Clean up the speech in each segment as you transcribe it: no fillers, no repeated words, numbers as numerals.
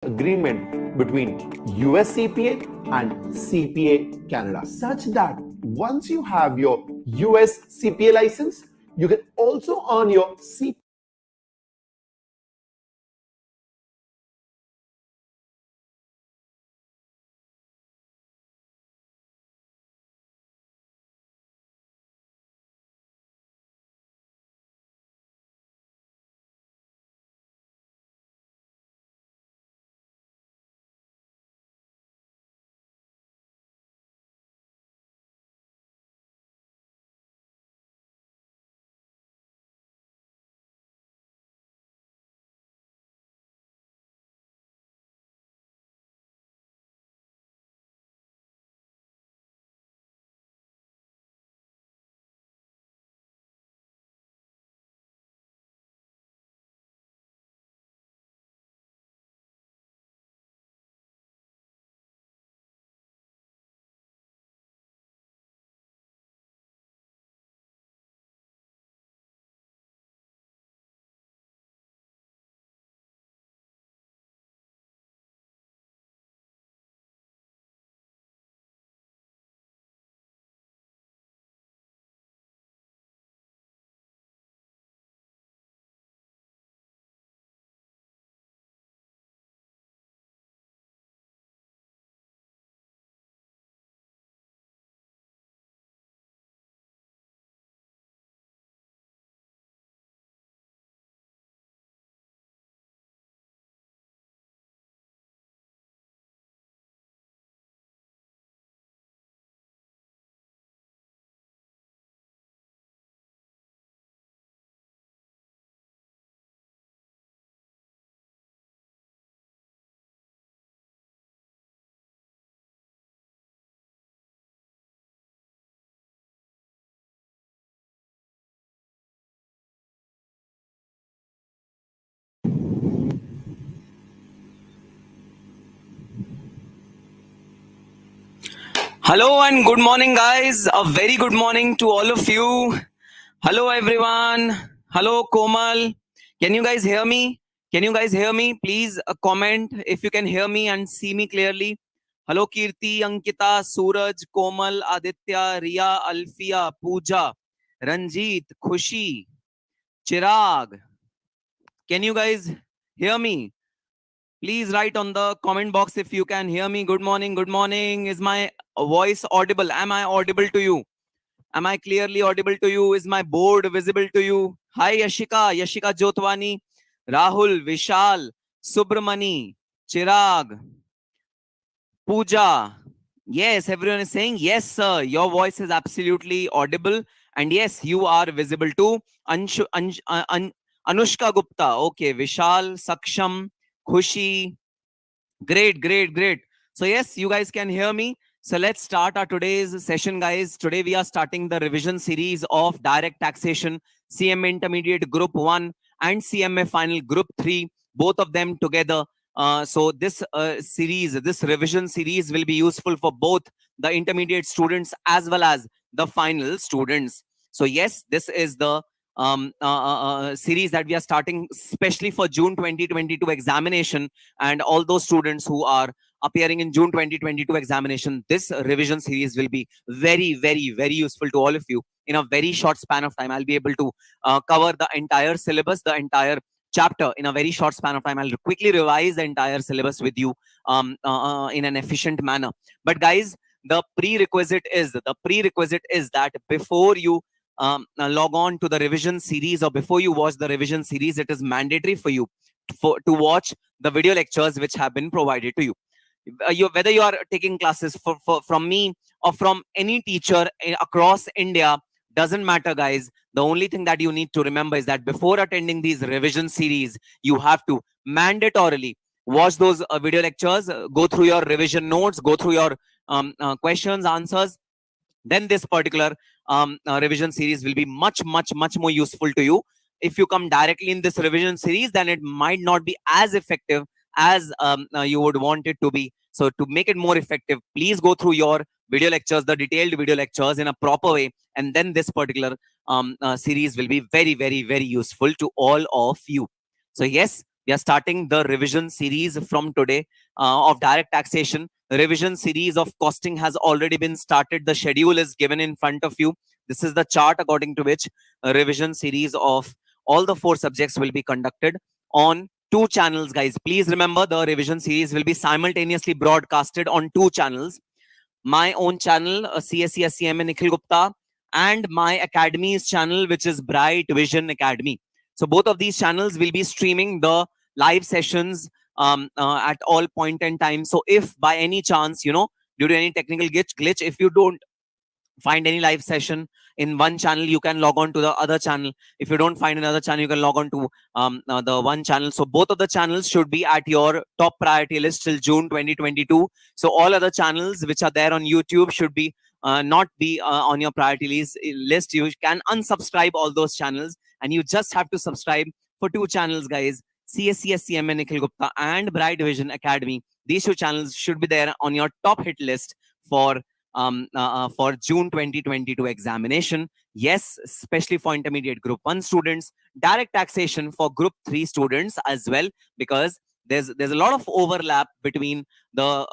agreement between US CPA and CPA Canada, such that once you have your US CPA license, you can also earn your CPA. Hello and good morning, guys. A very good morning to all of you. Hello, everyone. Hello, Komal. Can you guys hear me? Can you guys hear me? Please comment if you can hear me and see me clearly. Hello, Kirti, Ankita, Suraj, Komal, Aditya, Riya, Alfia, Pooja, Ranjit, Khushi, Chirag. Can you guys hear me? Please write on the comment box if you can hear me. Good morning. Good morning. Is my voice audible? Am I audible to you? Am I clearly audible to you? Is my board visible to you? Hi, Yashika. Yashika Jotwani. Rahul, Vishal, Subramani, Chirag, Pooja. Yes, everyone is saying, yes, sir. Your voice is absolutely audible. And yes, you are visible too. Anushka Gupta. Okay. Vishal, Saksham, Khushi. Great, great, great. So yes, you guys can hear me. So let's start our today's session, guys. Today we are starting the revision series of direct taxation, CMA Intermediate Group 1 and CMA Final Group 3, both of them together. So this this revision series will be useful for both the intermediate students as well as the final students. So yes, this is the series that we are starting especially for June 2022 examination, and all those students who are appearing in June 2022 examination. This revision series will be very, very, very useful to all of you. In a very short span of time, I'll be able to cover the entire syllabus, the entire chapter in a very short span of time. I'll quickly revise the entire syllabus with you in an efficient manner. But guys, the prerequisite is that before you log on to the revision series, or before you watch the revision series, it is mandatory for you to watch the video lectures which have been provided to you. Whether you are taking classes from me or from any teacher across India, doesn't matter, guys. The only thing that you need to remember is that before attending these revision series, you have to mandatorily watch those video lectures, go through your revision notes, go through your questions, answers. Then this particular revision series will be much more useful to you. If you come directly in this revision series, then it might not be as effective as you would want it to be. So to make it more effective, please go through your video lectures, the detailed video lectures, in a proper way, and then this particular series will be very, very, very useful to all of you. So yes, We are starting the revision series from today of direct taxation. The revision series of costing has already been started. The schedule is given in front of you. This is the chart according to which a revision series of all the 4 subjects will be conducted on 2 channels, guys. Please remember, the revision series will be simultaneously broadcasted on 2 channels. My own channel, CSE SCM Nikkhil Gupta, and my academy's channel, which is Bright Vision Academy. So both of these channels will be streaming the live sessions at all point in time. So if by any chance, due to any technical glitch, if you don't find any live session in one channel, you can log on to the other channel. If you don't find another channel, you can log on to the one channel. So both of the channels should be at your top priority list till June 2022. So all other channels which are there on YouTube should be not be on your priority list. You can unsubscribe all those channels, and you just have to subscribe for 2 channels, guys. CSE SCM Nikkhil Gupta and Bright Vision Academy. These 2 channels should be there on your top hit list for June 2022 examination. Yes, especially for intermediate group 1 students, direct taxation for group 3 students as well, because there's a lot of overlap between the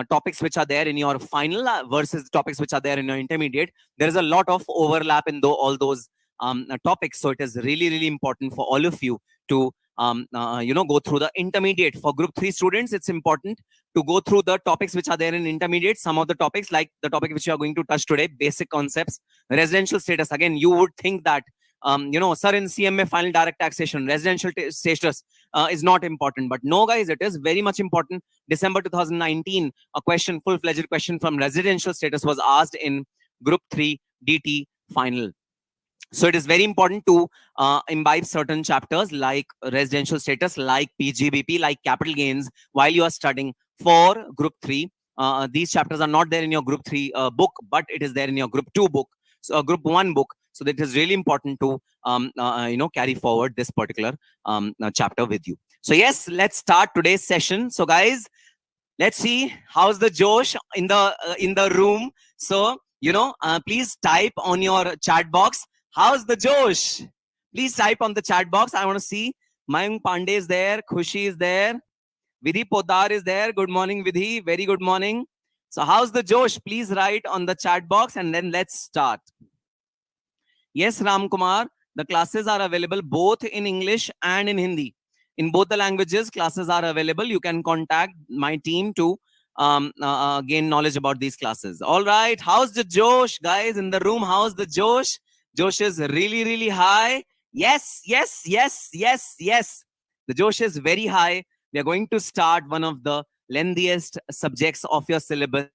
topics which are there in your final versus topics which are there in your intermediate. There is a lot of overlap in all those topics. So it is really, really important for all of you to go through the intermediate. For group 3 students, it's important to go through the topics which are there in intermediate. Some of the topics, like the topic which you are going to touch today, basic concepts, residential status. Again, you would think that sir, in CMA final direct taxation, residential status is not important. But no, guys, it is very much important. December 2019, a question, full-fledged question from residential status was asked in group 3 DT final. So it is very important to imbibe certain chapters like residential status, like PGBP, like capital gains while you are studying for group 3. These chapters are not there in your group 3 book, but it is there in your group 2 book, so group 1 book. So that is really important to carry forward this particular chapter with you. So yes, let's start today's session. So guys, let's see how's the Josh in the room. So please type on your chat box. How's the Josh? Please type on the chat box. I want to see. Mayung Pandey is there. Khushi is there. Vidhi Podar is there. Good morning, Vidhi. Very good morning. So how's the Josh? Please write on the chat box and then let's start. Yes, Ram Kumar. The classes are available both in English and in Hindi. In both the languages, classes are available. You can contact my team to gain knowledge about these classes. All right. How's the Josh, guys, in the room? How's the Josh? Josh is really, really high. Yes, yes, yes, yes, yes. The Josh is very high. We are going to start one of the lengthiest subjects of your syllabus,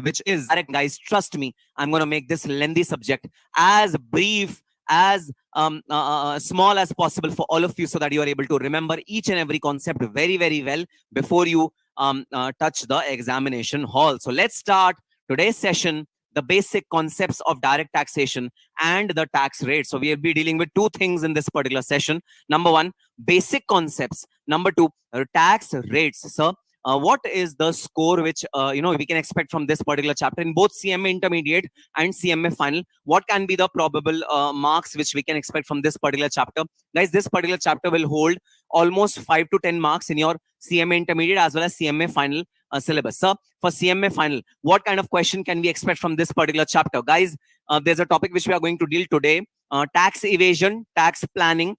which is direct. Guys, trust me, I'm going to make this lengthy subject as brief, as small as possible for all of you, so that you are able to remember each and every concept very, very well before you touch the examination hall. So let's start today's session, the basic concepts of direct taxation and the tax rate. So we will be dealing with 2 things in this particular session. Number 1, basic concepts. Number 2, tax rates. So what is the score which we can expect from this particular chapter in both CMA intermediate and CMA final? What can be the probable marks which we can expect from this particular chapter? Guys, this particular chapter will hold almost 5 to 10 marks in your CMA intermediate as well as CMA final syllabus. So for CMA final, what kind of question can we expect from this particular chapter? Guys, there's a topic which we are going to deal today, tax evasion, tax planning,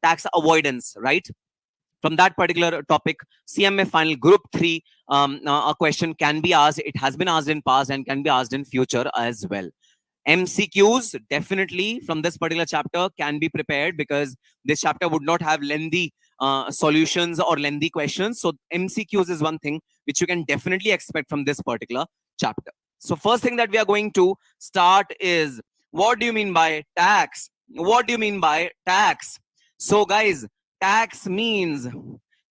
tax avoidance, right? From that particular topic, CMA final group 3, a question can be asked. It has been asked in past and can be asked in future as well. MCQs definitely from this particular chapter can be prepared, because this chapter would not have lengthy solutions or lengthy questions. So MCQs is one thing which you can definitely expect from this particular chapter. So first thing that we are going to start is, what do you mean by tax? What do you mean by tax? So guys, tax means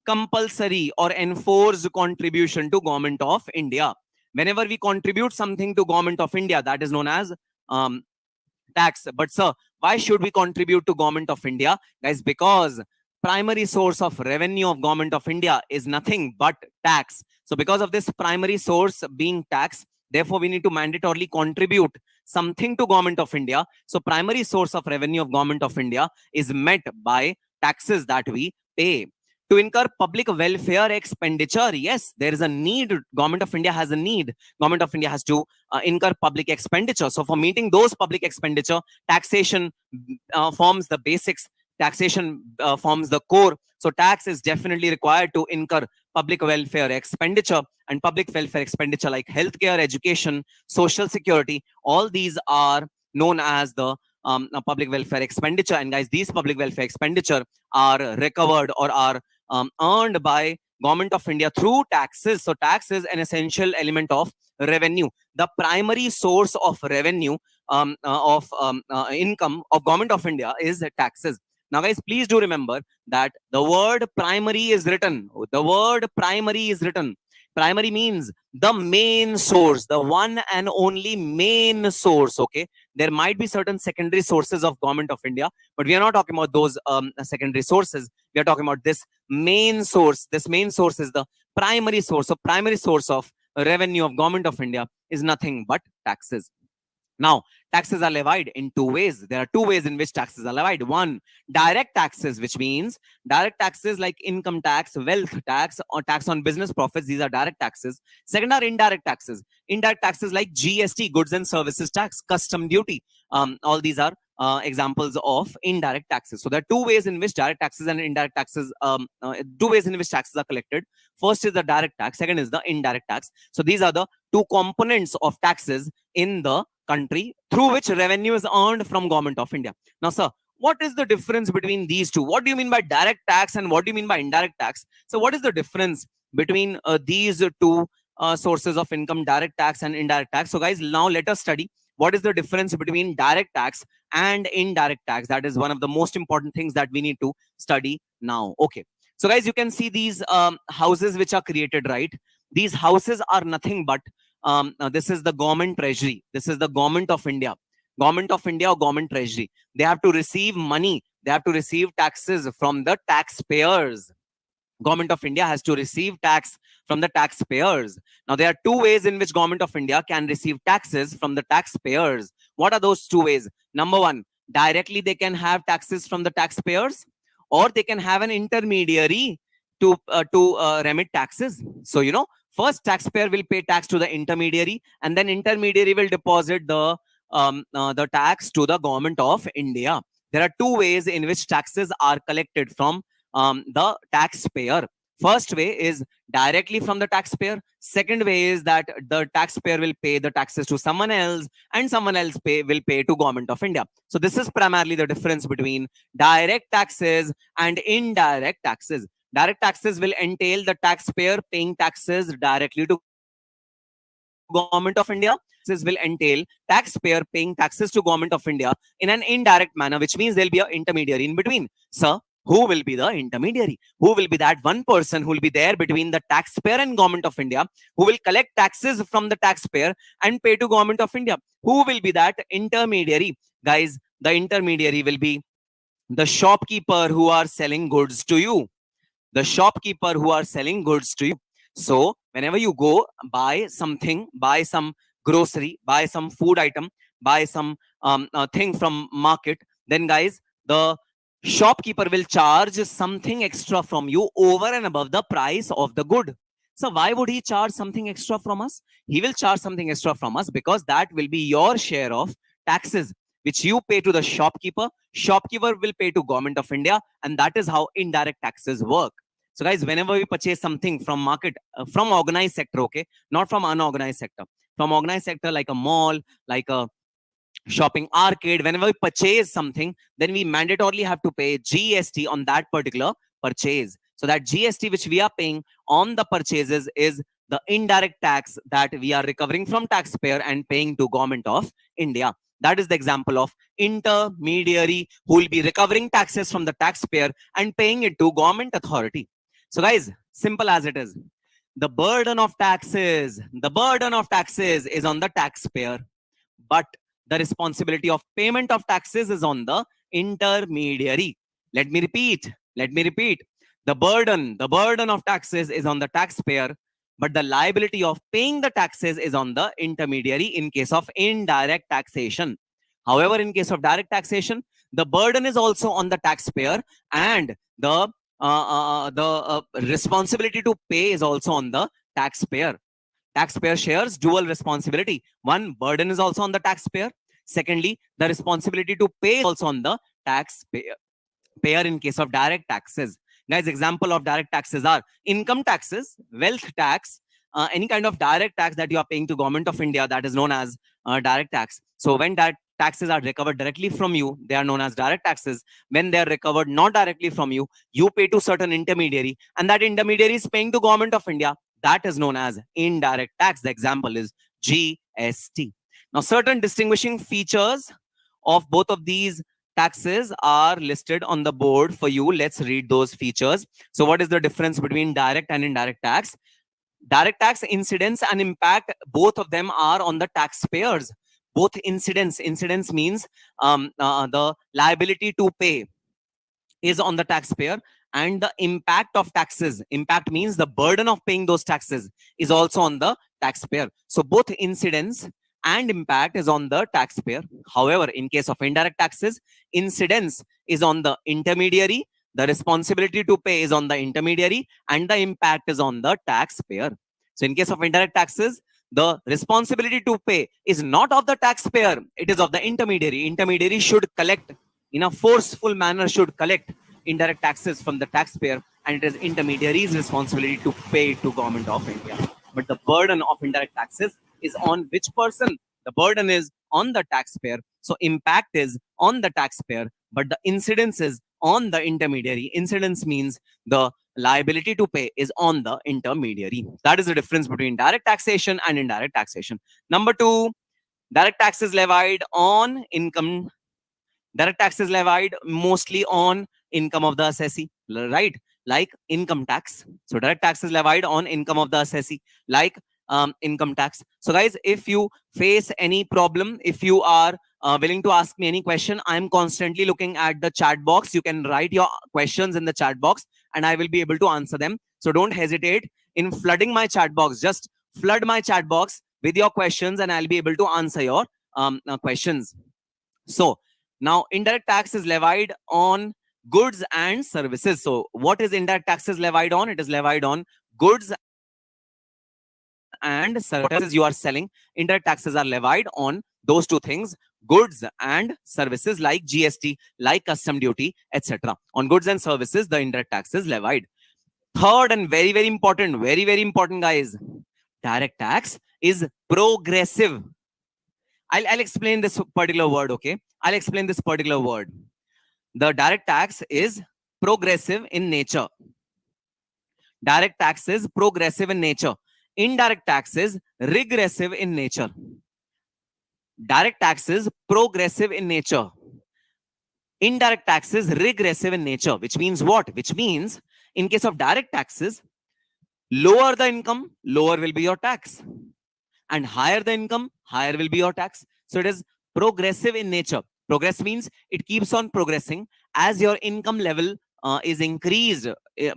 compulsory or enforced contribution to Government of India. Whenever we contribute something to Government of India, that is known as tax. But sir, why should we contribute to Government of India? Guys, because primary source of revenue of Government of India is nothing but tax. So because of this primary source being tax, therefore we need to mandatorily contribute something to Government of India. So primary source of revenue of Government of India is met by taxes that we pay. To incur public welfare expenditure, yes, there is a need. Government of India has a need. Government of India has to incur public expenditure. So for meeting those public expenditure, taxation forms the basics. Taxation forms the core. So tax is definitely required to incur public welfare expenditure, and public welfare expenditure like healthcare, education, social security, all these are known as the public welfare expenditure. And guys, these public welfare expenditure are recovered or are earned by Government of India through taxes. So tax is an essential element of revenue. The primary source of revenue income of Government of India is taxes. Now guys, please do remember that the word primary is written. The word primary is written. Primary means the main source, the one and only main source. Okay, there might be certain secondary sources of Government of India, but we are not talking about those secondary sources. We are talking about this main source. This main source is the primary source. So primary source of revenue of Government of India is nothing but taxes. Now, taxes are levied in two ways. There are two ways in which taxes are levied. One, direct taxes, which means direct taxes like income tax, wealth tax, or tax on business profits. These are direct taxes. Second are indirect taxes. Indirect taxes like GST, goods and services tax, custom duty. All these are examples of indirect taxes. So there are two ways in which direct taxes and indirect taxes, two ways in which taxes are collected. First is the direct tax. Second is the indirect tax. So these are the two components of taxes in the country through which revenue is earned from Government of India. Now, sir, what is the difference between these two? What do you mean by direct tax and what do you mean by indirect tax? So what is the difference between these two sources of income, direct tax and indirect tax? So guys, now let us study what is the difference between direct tax and indirect tax. That is one of the most important things that we need to study now. Okay. So guys, you can see these houses which are created, right? These houses are nothing but this is the government treasury. This is the Government of India. Government of India or government treasury. They have to receive money. They have to receive taxes from the taxpayers. Government of India has to receive tax from the taxpayers. Now, there are two ways in which Government of India can receive taxes from the taxpayers. What are those two ways? Number one, directly they can have taxes from the taxpayers, or they can have an intermediary to remit taxes. So, you know, first taxpayer will pay tax to the intermediary, and then intermediary will deposit the tax to the Government of India. There are two ways in which taxes are collected from the taxpayer. First way is directly from the taxpayer. Second way is that the taxpayer will pay the taxes to someone else, and someone else will pay to Government of India. So this is primarily the difference between direct taxes and indirect taxes. Direct taxes will entail the taxpayer paying taxes directly to Government of India. This will entail taxpayer paying taxes to Government of India in an indirect manner, which means there'll be an intermediary in between. Sir, who will be the intermediary? Who will be that one person who will be there between the taxpayer and Government of India, who will collect taxes from the taxpayer and pay to Government of India? Who will be that intermediary? Guys, the intermediary will be the shopkeeper who are selling goods to you. The shopkeeper who are selling goods to you. So whenever you go buy something, buy some grocery, buy some food item, buy some thing from market, then guys, the shopkeeper will charge something extra from you over and above the price of the good. So why would he charge something extra from us? He will charge something extra from us because that will be your share of taxes, which you pay to the shopkeeper. Shopkeeper will pay to Government of India, and that is how indirect taxes work. So guys, whenever we purchase something from market, from organized sector, okay, not from unorganized sector, from organized sector like a mall, like a shopping arcade, whenever we purchase something, then we mandatorily have to pay GST on that particular purchase. So that GST which we are paying on the purchases is the indirect tax that we are recovering from taxpayer and paying to Government of India. That is the example of intermediary who will be recovering taxes from the taxpayer and paying it to government authority. So guys, simple as it is. The burden of taxes is on the taxpayer, but the responsibility of payment of taxes is on the intermediary. Let me repeat. The burden of taxes is on the taxpayer, but the liability of paying the taxes is on the intermediary in case of indirect taxation. However, in case of direct taxation, The burden is also on the taxpayer, and the responsibility to pay is also on the taxpayer. Taxpayer shares dual responsibility. One, burden is also on the taxpayer. Secondly, the responsibility to pay is also on the taxpayer in case of direct taxes. Guys, example of direct taxes are income taxes, wealth tax, any kind of direct tax that you are paying to government of India, that is known as direct tax. So when that taxes are recovered directly from you, they are known as direct taxes. When they are recovered not directly from you, you pay to certain intermediary, and that intermediary is paying to government of India. That is known as indirect tax. The example is GST. Now, certain distinguishing features of both of these taxes are listed on the board for you. Let's read those features. So what is the difference between direct and indirect tax? Direct tax, incidence and impact, both of them are on the taxpayers. Both incidence means the liability to pay is on the taxpayer, and the impact of taxes, impact means the burden of paying those taxes, is also on the taxpayer. So both incidence and impact is on the taxpayer. However, in case of indirect taxes, incidence is on the intermediary, the responsibility to pay is on the intermediary, and the impact is on the taxpayer. So in case of indirect taxes, the responsibility to pay is not of the taxpayer, it is of the intermediary. Intermediary should collect in a forceful manner, should collect indirect taxes from the taxpayer, and it is intermediary's responsibility to pay to government of India. But the burden of indirect taxes is on which person? The burden is on the taxpayer. So impact is on the taxpayer, but the incidence is on the intermediary. Incidence means the liability to pay is on the intermediary. That is the difference between direct taxation and indirect taxation. Number two, direct tax is levied on income. Direct tax is levied mostly on income of the assessee, right? Like income tax. So direct tax is levied on income of the assessee, like income tax. So guys, if you face any problem, if you are willing to ask me any question, I'm constantly looking at the chat box. You can write your questions in the chat box and I will be able to answer them. So don't hesitate in flooding my chat box. Just flood my chat box with your questions and I'll be able to answer your questions. So now indirect tax is levied on goods and services. So what is indirect taxes levied on? It is levied on goods and services you are selling. Indirect taxes are levied on those two things, goods and services, like GST, like custom duty, etc. On goods and services, the indirect tax is levied. Third, and very, very important, guys, direct tax is progressive. I'll explain this particular word, okay? I'll explain this particular word. The direct tax is progressive in nature. Direct tax is progressive in nature. Indirect tax is regressive in nature. Direct tax is progressive in nature. Indirect tax is regressive in nature, which means what? Which means in case of direct taxes, lower the income, lower will be your tax. And higher the income, higher will be your tax. So it is progressive in nature. Progress means it keeps on progressing as your income level is increased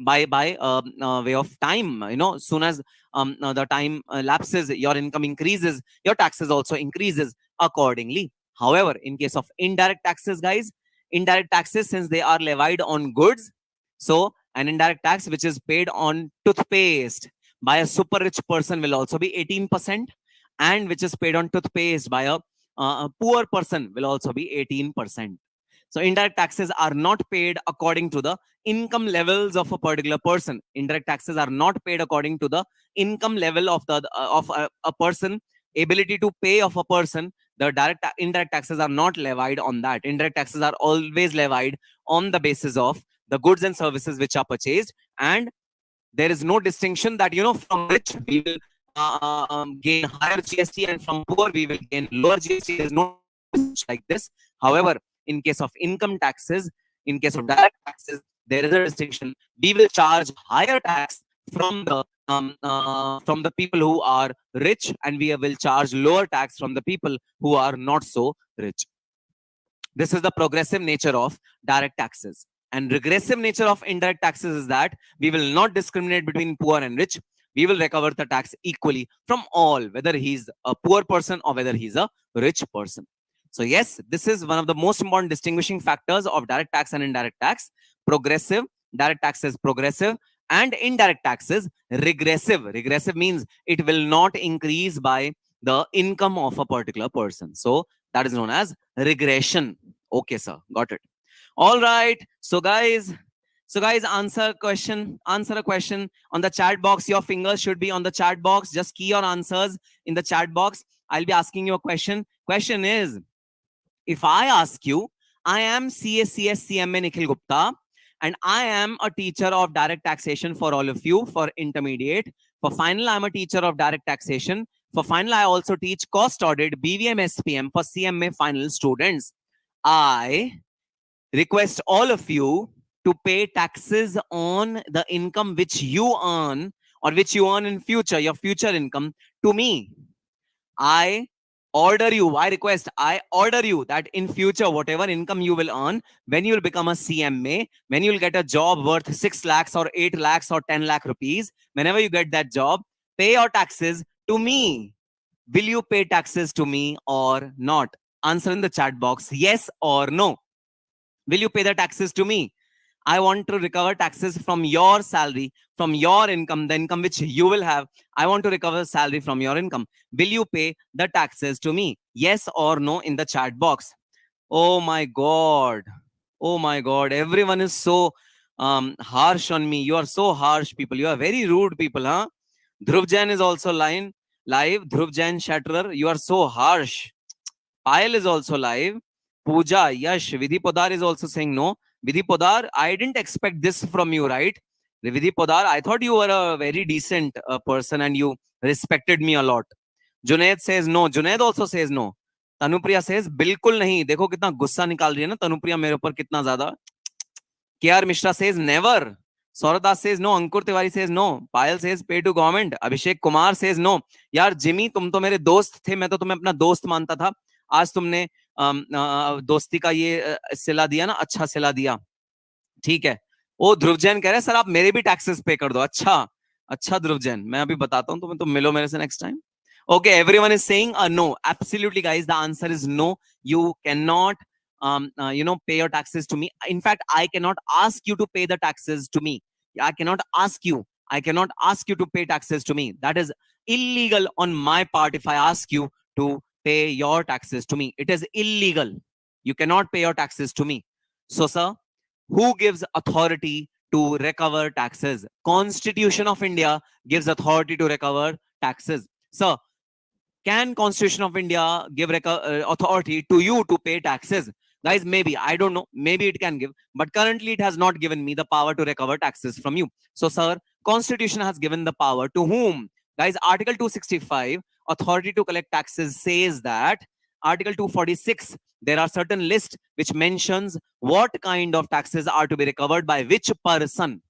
by way of time. You know, soon as the time lapses, your income increases, your taxes also increases accordingly. However, in case of indirect taxes, guys, indirect taxes, since they are levied on goods, so an indirect tax which is paid on toothpaste by a super rich person will also be 18%, and which is paid on toothpaste by a poor person will also be 18%. So indirect taxes are not paid according to the income levels of a particular person. Indirect taxes are not paid according to the income level of a person, ability to pay of a person. The indirect taxes are not levied on that. Indirect taxes are always levied on the basis of the goods and services which are purchased, and there is no distinction that, you know, from rich we will gain higher GST and from poor we will gain lower GST. There is no like this. However, in case of income taxes, in case of direct taxes, there is a distinction. We will charge higher tax from the people who are rich, and we will charge lower tax from the people who are not so rich. This is the progressive nature of direct taxes. And regressive nature of indirect taxes is that we will not discriminate between poor and rich. We will recover the tax equally from all, whether he's a poor person or whether he's a rich person. So yes, this is one of the most important distinguishing factors of direct tax and indirect tax. Progressive, direct tax is progressive, and indirect tax is regressive. Regressive means it will not increase by the income of a particular person. So that is known as regression. Okay, sir, got it. All right. So guys, answer a question on the chat box. Your fingers should be on the chat box. Just key your answers in the chat box. I'll be asking you a question. Question is, if I ask you, I am CACS CMA Nikhil Gupta, and I am a teacher of direct taxation for all of you for intermediate. For final, I'm a teacher of direct taxation. For final, I also teach cost audit, BVM, SPM for CMA final students. I request all of you to pay taxes on the income which you earn or which you earn in future, your future income, to me. I order you, I order you that in future, whatever income you will earn, when you will become a CMA, when you will get a job worth 6 lakhs or 8 lakhs or 10 lakh rupees, whenever you get that job, pay your taxes to me. Will you pay taxes to me or not? Answer in the chat box, yes or no. Will you pay the taxes to me? I want to recover taxes from your salary, from your income, the income which you will have. I want to recover salary from your income. Will you pay the taxes to me? Yes or no in the chat box. Oh my God. Oh my God. Everyone is so harsh on me. You are so harsh, people. You are very rude, people, huh? Dhruv Jain is also live. Dhruv Jain Shatterer, you are so harsh. Payal is also live. Pooja, Yash, Vidhi Podar is also saying no. Vidhi Podar, I didn't expect this from you, right? Vidhi Podar, I thought you were a very decent person and you respected me a lot. Junaid says no. Junaid also says no. Tanupriya says बिल्कुल नहीं. देखो कितना गुस्सा निकाल रही है ना तनुप्रिया मेरे ऊपर कितना ज्यादा. KR Mishra says never. Sauradas says no. Ankur Tiwari says no. Payal says pay to government. Abhishek Kumar says no. यार जिमी तुम तो मेरे दोस्त थे, मैं तो तुम्हें अपना दोस्त मानता था. आज तुमने दोस्ती का ये सिला दिया ना, अच्छा सिला दिया. ठीक है. ओ ध्रुव जैन कह रहे हैं सर आप मेरे भी टैक्सेस पे कर दो. अच्छा ध्रुव जैन, मैं अभी बताता हूँ तुम्हें, तुम मिलो मेरे से next time. Okay, everyone is saying no. Absolutely, guys. The answer is no. You cannot, pay your taxes to me. In fact, I cannot ask you to pay the taxes to me. I cannot ask you. I cannot ask you to pay taxes to me. That is illegal on my part. If I ask you to pay your taxes to me, it is illegal. You cannot pay your taxes to me. So, sir, who gives authority to recover taxes? Constitution of India gives authority to recover taxes. Sir, can Constitution of India give authority to you to pay taxes? Guys, maybe, I don't know, maybe it can give, but currently it has not given me the power to recover taxes from you. So sir, Constitution has given the power to whom? Guys, Article 265, authority to collect taxes, says that Article 246, there are certain lists which mentions what kind of taxes are to be recovered by which person.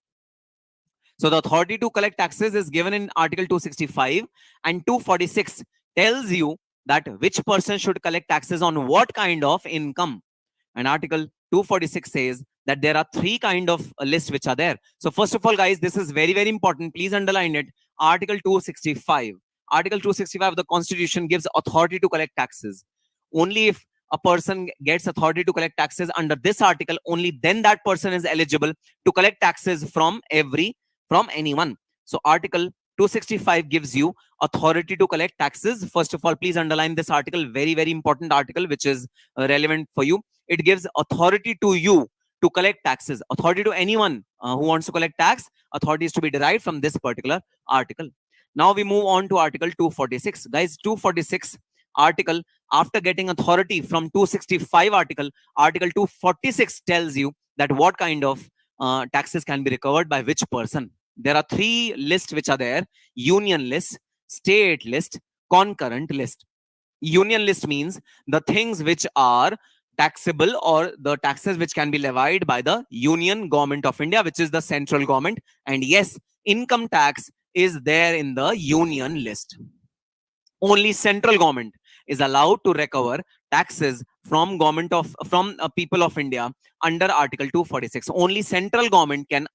So the authority to collect taxes is given in Article 265, and 246 tells you that which person should collect taxes on what kind of income. And Article 246 says that there are three kind of lists which are there. So first of all, guys, this is very, very important. Please underline it. Article 265. Article 265 of the Constitution gives authority to collect taxes. Only if a person gets authority to collect taxes under this article, only then that person is eligible to collect taxes from anyone. So Article 265 gives you authority to collect taxes. First of all, please underline this article. Very, very important article which is relevant for you. It gives authority to you to collect taxes. Authority to anyone who wants to collect tax. Authority is to be derived from this particular article. Now we move on to Article 246. Guys, 246 article, after getting authority from 265 article, Article 246 tells you that what kind of taxes can be recovered by which person. There are three lists which are there: union list, state list, concurrent list. Union list means the things which are taxable, or the taxes which can be levied by the Union Government of India, which is the central government. And yes, income tax is there in the union list. Only central government is allowed to recover taxes from people of India under Article 246. Only central government can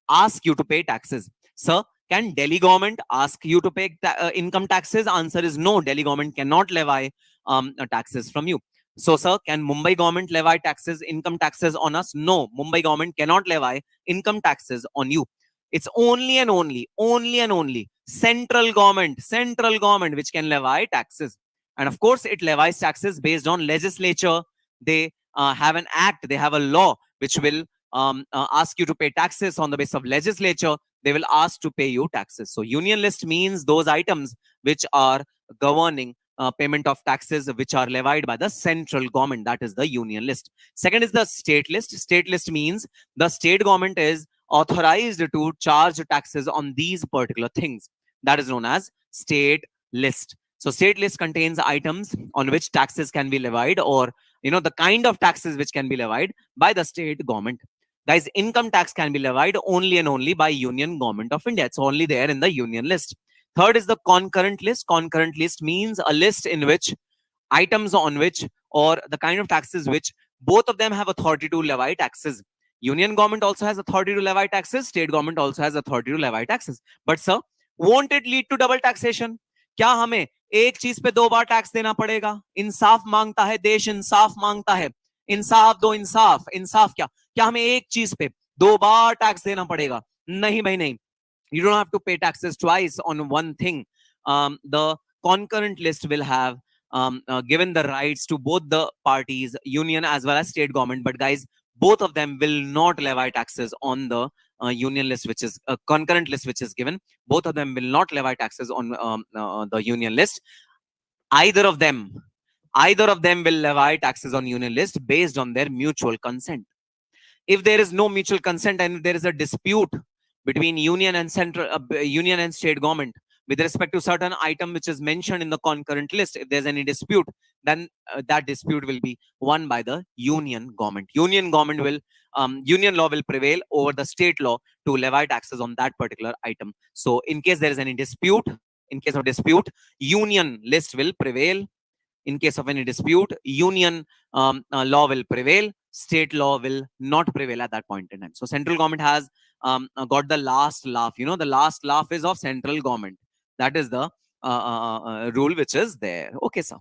ask you to pay taxes. Sir, can Delhi government ask you to pay income taxes? Answer is no. Delhi government cannot levy taxes from you. So, sir, can Mumbai government levy taxes, income taxes on us? No, Mumbai government cannot levy income taxes on you. It's only and only central government which can levy taxes. And of course, it levies taxes based on legislature. They have an act, they have a law which will ask you to pay taxes on the basis of legislature. They will ask to pay you taxes. So, union list means those items which are governing payment of taxes which are levied by the central government. That is the union list. Second is the state list. State list means the state government is authorized to charge taxes on these particular things. That is known as state list. So state list contains items on which taxes can be levied, or the kind of taxes which can be levied by the state government. Guys, income tax can be levied only and only by Union Government of India. It's only there in the union list. Third is the concurrent list. Concurrent list means a list in which items on which, or the kind of taxes which both of them have authority to levy taxes. Union government also has authority to levy taxes. State government also has authority to levy taxes. But sir, won't it lead to double taxation? क्या हमें एक चीज पे दो बार tax देना पड़ेगा? इंसाफ मांगता है देश, इंसाफ मांगता है. इंसाफ दो, इंसाफ. इंसाफ क्या हमें एक चीज पे दो बार टैक्स देना पड़ेगा? नहीं भाई नहीं. You don't have to pay taxes twice on one thing. The concurrent list will have given the rights to both the parties, union as well as state government. But guys, both of them will not levy taxes on the union list, which is a concurrent list, which is given. Both of them will not levy taxes on the union list. Either of them will levy taxes on union list based on their mutual consent. If there is no mutual consent and if there is a dispute between union and union and state government with respect to certain item which is mentioned in the concurrent list, if there's any dispute, then that dispute will be won by the union government. Union government will union law will prevail over the state law to levy taxes on that particular item. So in case there is any dispute, in case of dispute, union list will prevail. In case of any dispute, union law will prevail. State law will not prevail at that point in time. So central government has got the last laugh. The last laugh is of central government. That is the rule which is there. Okay, sir.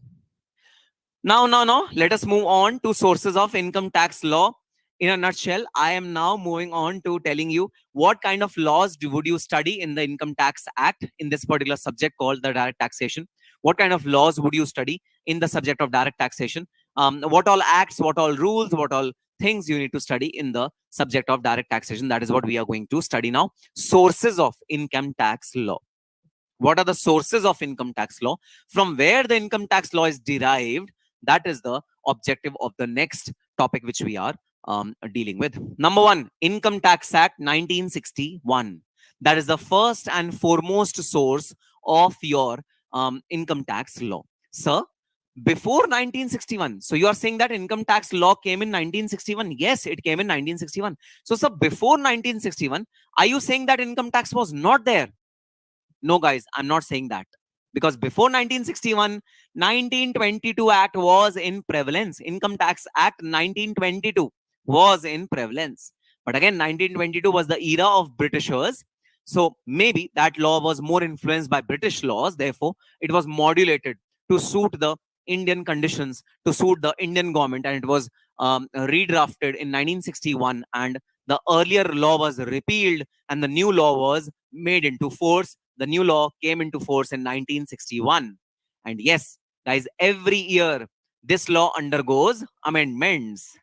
Now, let us move on to sources of income tax law. In a nutshell, I am now moving on to telling you what kind of laws would you study in the Income Tax Act in this particular subject called the direct taxation. What kind of laws would you study in the subject of direct taxation? What all acts, what all rules, what all things you need to study in the subject of direct taxation. That is what we are going to study now. Sources of income tax law. What are the sources of income tax law? From where the income tax law is derived? That is the objective of the next topic which we are dealing with. Number one, Income Tax Act 1961. That is the first and foremost source of your income tax law. Sir, before 1961, so you are saying that income tax law came in 1961? Yes, it came in 1961. So, sir, before 1961, are you saying that income tax was not there? No, guys, I'm not saying that. Because before 1961, 1922 Act was in prevalence. Income Tax Act 1922 was in prevalence. But again, 1922 was the era of Britishers. So maybe that law was more influenced by British laws. Therefore, it was modulated to suit the Indian conditions, to suit the Indian government. And it was redrafted in 1961. And the earlier law was repealed and the new law was made into force. The new law came into force in 1961. And yes, guys, every year this law undergoes amendments.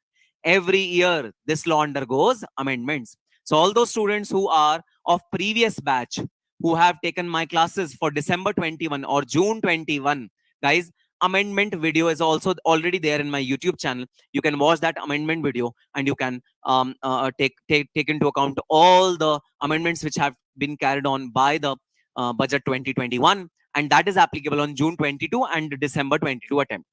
Every year this law undergoes amendments. So all those students who are of previous batch, who have taken my classes for December 21 or June 21, guys, amendment video is also already there in my YouTube channel. You can watch that amendment video and you can take into account all the amendments which have been carried on by the budget 2021, and that is applicable on June 22 and December 22 attempt.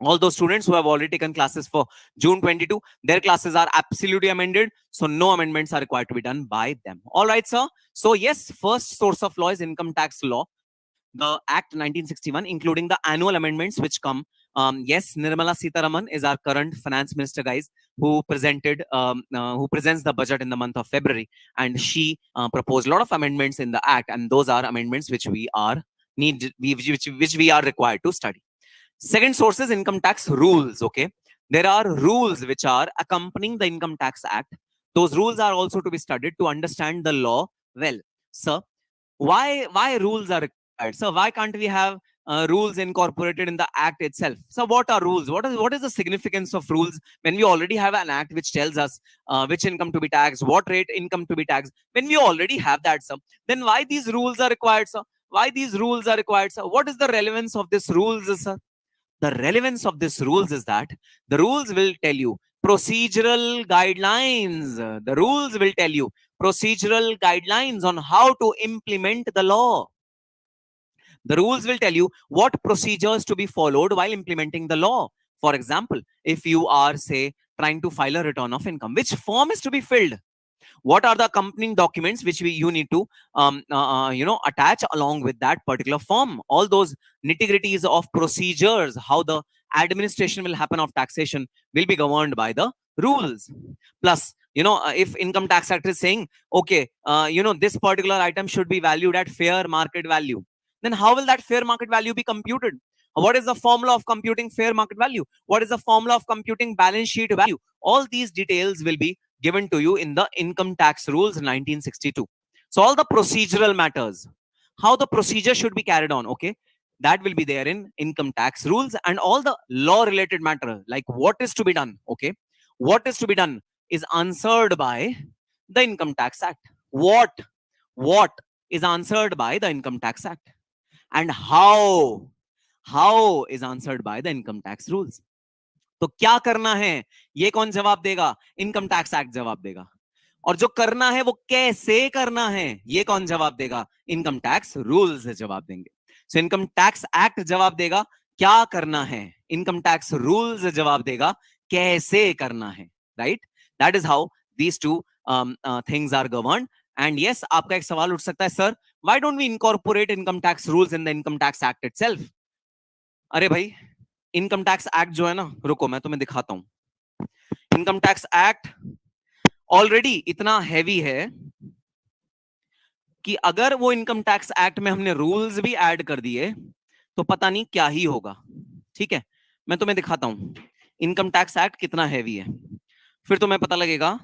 All those students who have already taken classes for June 22, their classes are absolutely amended. So no amendments are required to be done by them. All right, sir. So yes, first source of law is income tax law, the Act 1961, including the annual amendments which come. Yes, Nirmala Sitharaman is our current finance minister, guys, who presents the budget in the month of February, and she proposed a lot of amendments in the Act, and those are amendments which we are required to study. Second source is income tax rules. Okay, there are rules which are accompanying the Income Tax Act. Those rules are also to be studied to understand the law well. Sir, why rules are required? So why can't we have rules incorporated in the act itself? So what are rules? What is the significance of rules when we already have an act which tells us which income to be taxed, what rate income to be taxed? When we already have that, sir, then why these rules are required, sir? Why these rules are required, sir? What is the relevance of these rules, sir? The relevance of these rules is that the rules will tell you procedural guidelines. The rules will tell you procedural guidelines on how to implement the law. The rules will tell you what procedures to be followed while implementing the law. For example, if you are, say, trying to file a return of income, which form is to be filled? What are the accompanying documents which you need to attach along with that particular form? All those nitty-gritties of procedures, how the administration will happen of taxation, will be governed by the rules. Plus, if Income Tax Act is saying, okay, this particular item should be valued at fair market value, then how will that fair market value be computed? What is the formula of computing fair market value? What is the formula of computing balance sheet value? All these details will be given to you in the Income Tax Rules 1962. So all the procedural matters, how the procedure should be carried on, okay, that will be there in Income Tax Rules. And all the law related matter, like what is to be done, okay, what is to be done is answered by the Income Tax Act. What is answered by the Income Tax Act, and how is answered by the Income Tax Rules. तो क्या करना है ये कौन जवाब देगा? Income tax act जवाब देगा. और जो करना है वो कैसे करना है ये कौन जवाब देगा? इनकम टैक्स रूल्स जवाब देंगे. सो इनकम टैक्स एक्ट जवाब देगा क्या करना है, इनकम टैक्स रूल्स जवाब देगा कैसे करना है. Right, that is how these two things are governed. And yes, आपका एक सवाल उठ सकता है, sir why don't we incorporate income tax rules in the income tax act itself? अरे भाई, इनकम टैक्स एक्ट जो है ना, रुको मैं तुम्हें दिखाता हूं. इनकम टैक्स एक्ट ऑलरेडी इतना हैवी है कि अगर वो इनकम टैक्स एक्ट में हमने रूल्स भी ऐड कर दिए तो पता नहीं क्या ही होगा. ठीक है, मैं तुम्हें दिखाता हूं इनकम टैक्स एक्ट कितना हैवी है, फिर तुम्हें पता लगेगा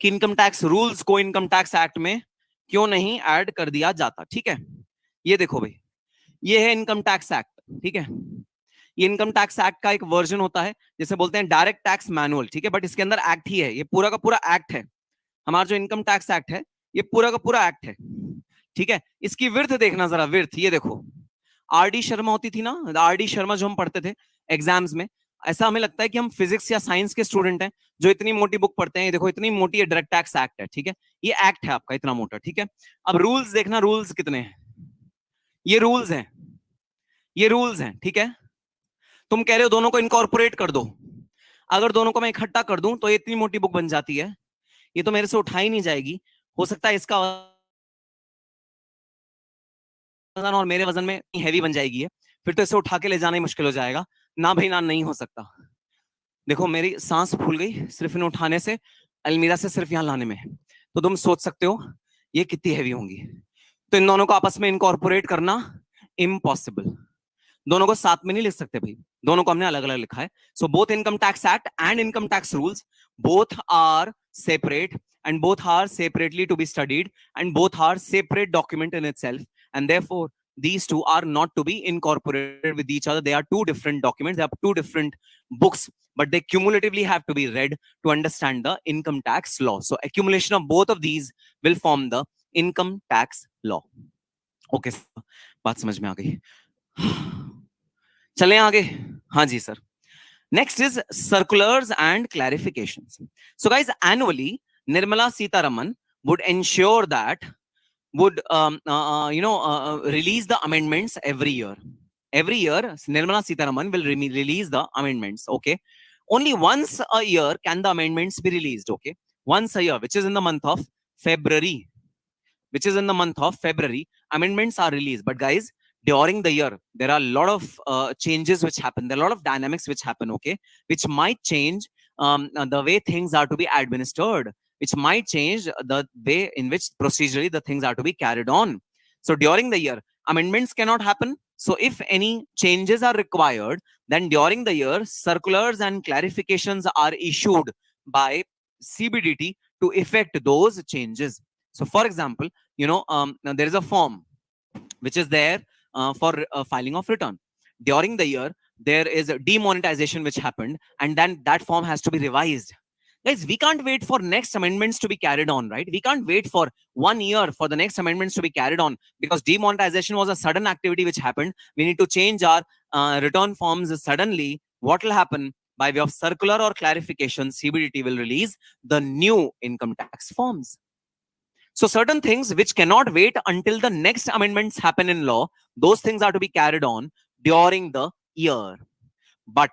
कि इनकम टैक्स रूल्स को इनकम टैक्स एक्ट में क्यों नहीं ऐड कर दिया जाता. ठीक है, ये देखो भाई, ये है इनकम टैक्स एक्ट. ठीक है, ये इनकम टैक्स एक्ट का एक वर्जन होता है, जैसे बोलते हैं डायरेक्ट टैक्स मैनुअल. ठीक है, बट इसके अंदर एक्ट ही है, ये पूरा का पूरा एक्ट है. हमारा जो इनकम टैक्स एक्ट है ये पूरा का पूरा एक्ट है. ठीक है, इसकी विर्थ देखना जरा, विर्थ ये देखो. आरडी शर्मा होती थी ना, आरडी शर्मा जो हम पढ़ते थे एग्जाम्स में, ऐसा हमें लगता है कि हम फिजिक्स या साइंस के स्टूडेंट हैं जो इतनी मोटी बुक पढ़ते हैं. देखो इतनी मोटी ये डायरेक्ट टैक्स एक्ट है. ठीक है, ये एक्ट है आपका इतना मोटा. ठीक है, अब रूल्स देखना, रूल्स कितने हैं, ये रूल्स हैं, ये रूल्स हैं. ठीक है, तुम कह रहे हो दोनों को इनकॉर्पोरेट कर दो. अगर दोनों को मैं इकट्ठा कर दूं तो ये इतनी मोटी बुक बन जाती है, ये तो मेरे से उठाई नहीं जाएगी. हो सकता है इसका वजन और मेरे वजन में हैवी बन जाएगी, फिर तो इसे उठा के ले जाना ही मुश्किल हो जाएगा. ना भाई ना, नहीं हो सकता. देखो मेरी सांस फूल गई सिर्फ इन्हें उठाने से, अलमीरा से सिर्फ यहां लाने में. तो तुम सोच सकते हो ये कितनी हैवी होंगी. तो इन दोनों को आपस में इनकॉर्पोरेट करना इम्पॉसिबल. दोनों को साथ में नहीं लिख सकते भाई, दोनों को हमने अलग अलग लिखा है. So both income tax act and income tax rules, both are separate and both are separately to be studied, and both are separate document in itself, and therefore these two are not to be incorporated with each other. They are two different documents, they are two different books, but they cumulatively have to be read to understand the income tax law. So accumulation of both of these will form the income tax law. Okay, बात समझ में आ गई. चलें आगे. हाँ जी sir. Next is circulars and clarifications. So guys, annually Nirmala Sitharaman would ensure that would release the amendments every year. Every year Nirmala Sitharaman will release the amendments. Okay, only once a year can the amendments be released. Okay, once a year, which is in the month of February. Which is in the month of February, amendments are released. But guys, during the year there are a lot of changes which happen, there are a lot of dynamics which happen, okay, which might change the way things are to be administered, which might change the way in which procedurally the things are to be carried on. So during the year amendments cannot happen. So if any changes are required, then during the year, circulars and clarifications are issued by CBDT to effect those changes. So for example, now there is a form which is there for filing of return. During the year, there is a demonetization which happened, and then that form has to be revised. Guys, we can't wait for next amendments to be carried on, right? We can't wait for 1 year for the next amendments to be carried on, because demonetization was a sudden activity which happened. We need to change our return forms suddenly. What will happen? By way of circular or clarification, CBDT will release the new income tax forms. So certain things which cannot wait until the next amendments happen in law, those things are to be carried on during the year. But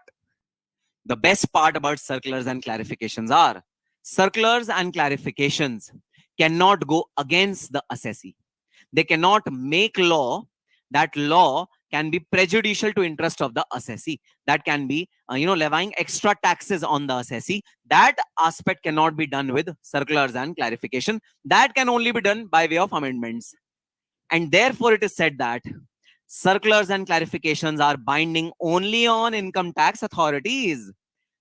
the best part about circulars and clarifications are, circulars and clarifications cannot go against the assessee. They cannot make law. That law can be prejudicial to interest of the assessee. That can be, levying extra taxes on the assessee. That aspect cannot be done with circulars and clarification. That can only be done by way of amendments. And therefore, it is said that circulars and clarifications are binding only on income tax authorities.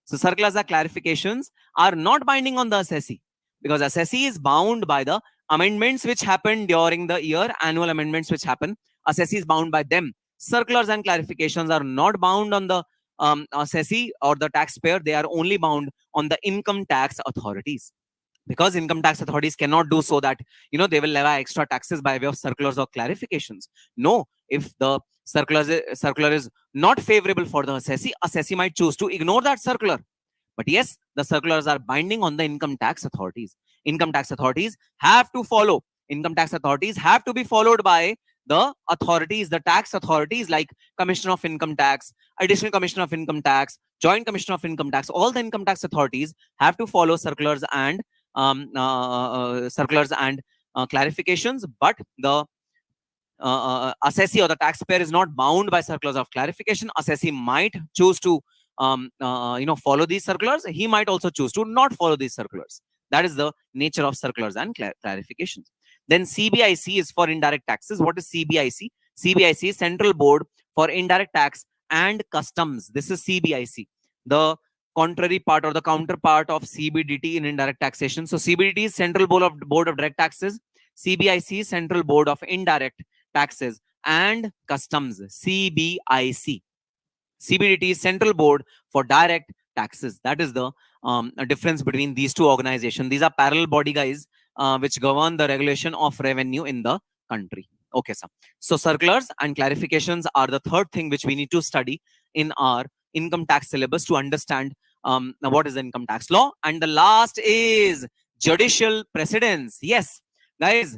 So circulars and clarifications are not binding on the assessee, because assessee is bound by the amendments which happen during the year, annual amendments which happen. Assessee is bound by them. Circulars and clarifications are not bound on the assessee or the taxpayer. They are only bound on the income tax authorities, because income tax authorities cannot do so that they will levy extra taxes by way of circulars or clarifications. No, if the circular is not favorable for the assessee might choose to ignore that circular. But yes, the circulars are binding on the income tax authorities. Income tax authorities have to follow. Income tax authorities have to be followed by the authorities, the tax authorities, like Commissioner of Income Tax, Additional Commissioner of Income Tax, Joint Commissioner of Income Tax. All the income tax authorities have to follow circulars and clarifications, but the assessee or the taxpayer is not bound by circulars of clarification. Assessee might choose to follow these circulars. He might also choose to not follow these circulars. That is the nature of circulars and clarifications. Then CBIC is for indirect taxes. What is CBIC? CBIC is Central Board for Indirect Tax and Customs. This is CBIC, the contrary part or the counterpart of CBDT in indirect taxation. So CBDT is Central Board of Direct Taxes. CBIC is Central Board of Indirect Taxes and Customs. CBIC. CBDT is Central Board for Direct Taxes. That is the difference between these two organizations. These are parallel body, guys, which govern the regulation of revenue in the country. Okay, sir. So circulars and clarifications are the third thing which we need to study in our income tax syllabus to understand what is the income tax law. And the last is judicial precedence. Yes, guys.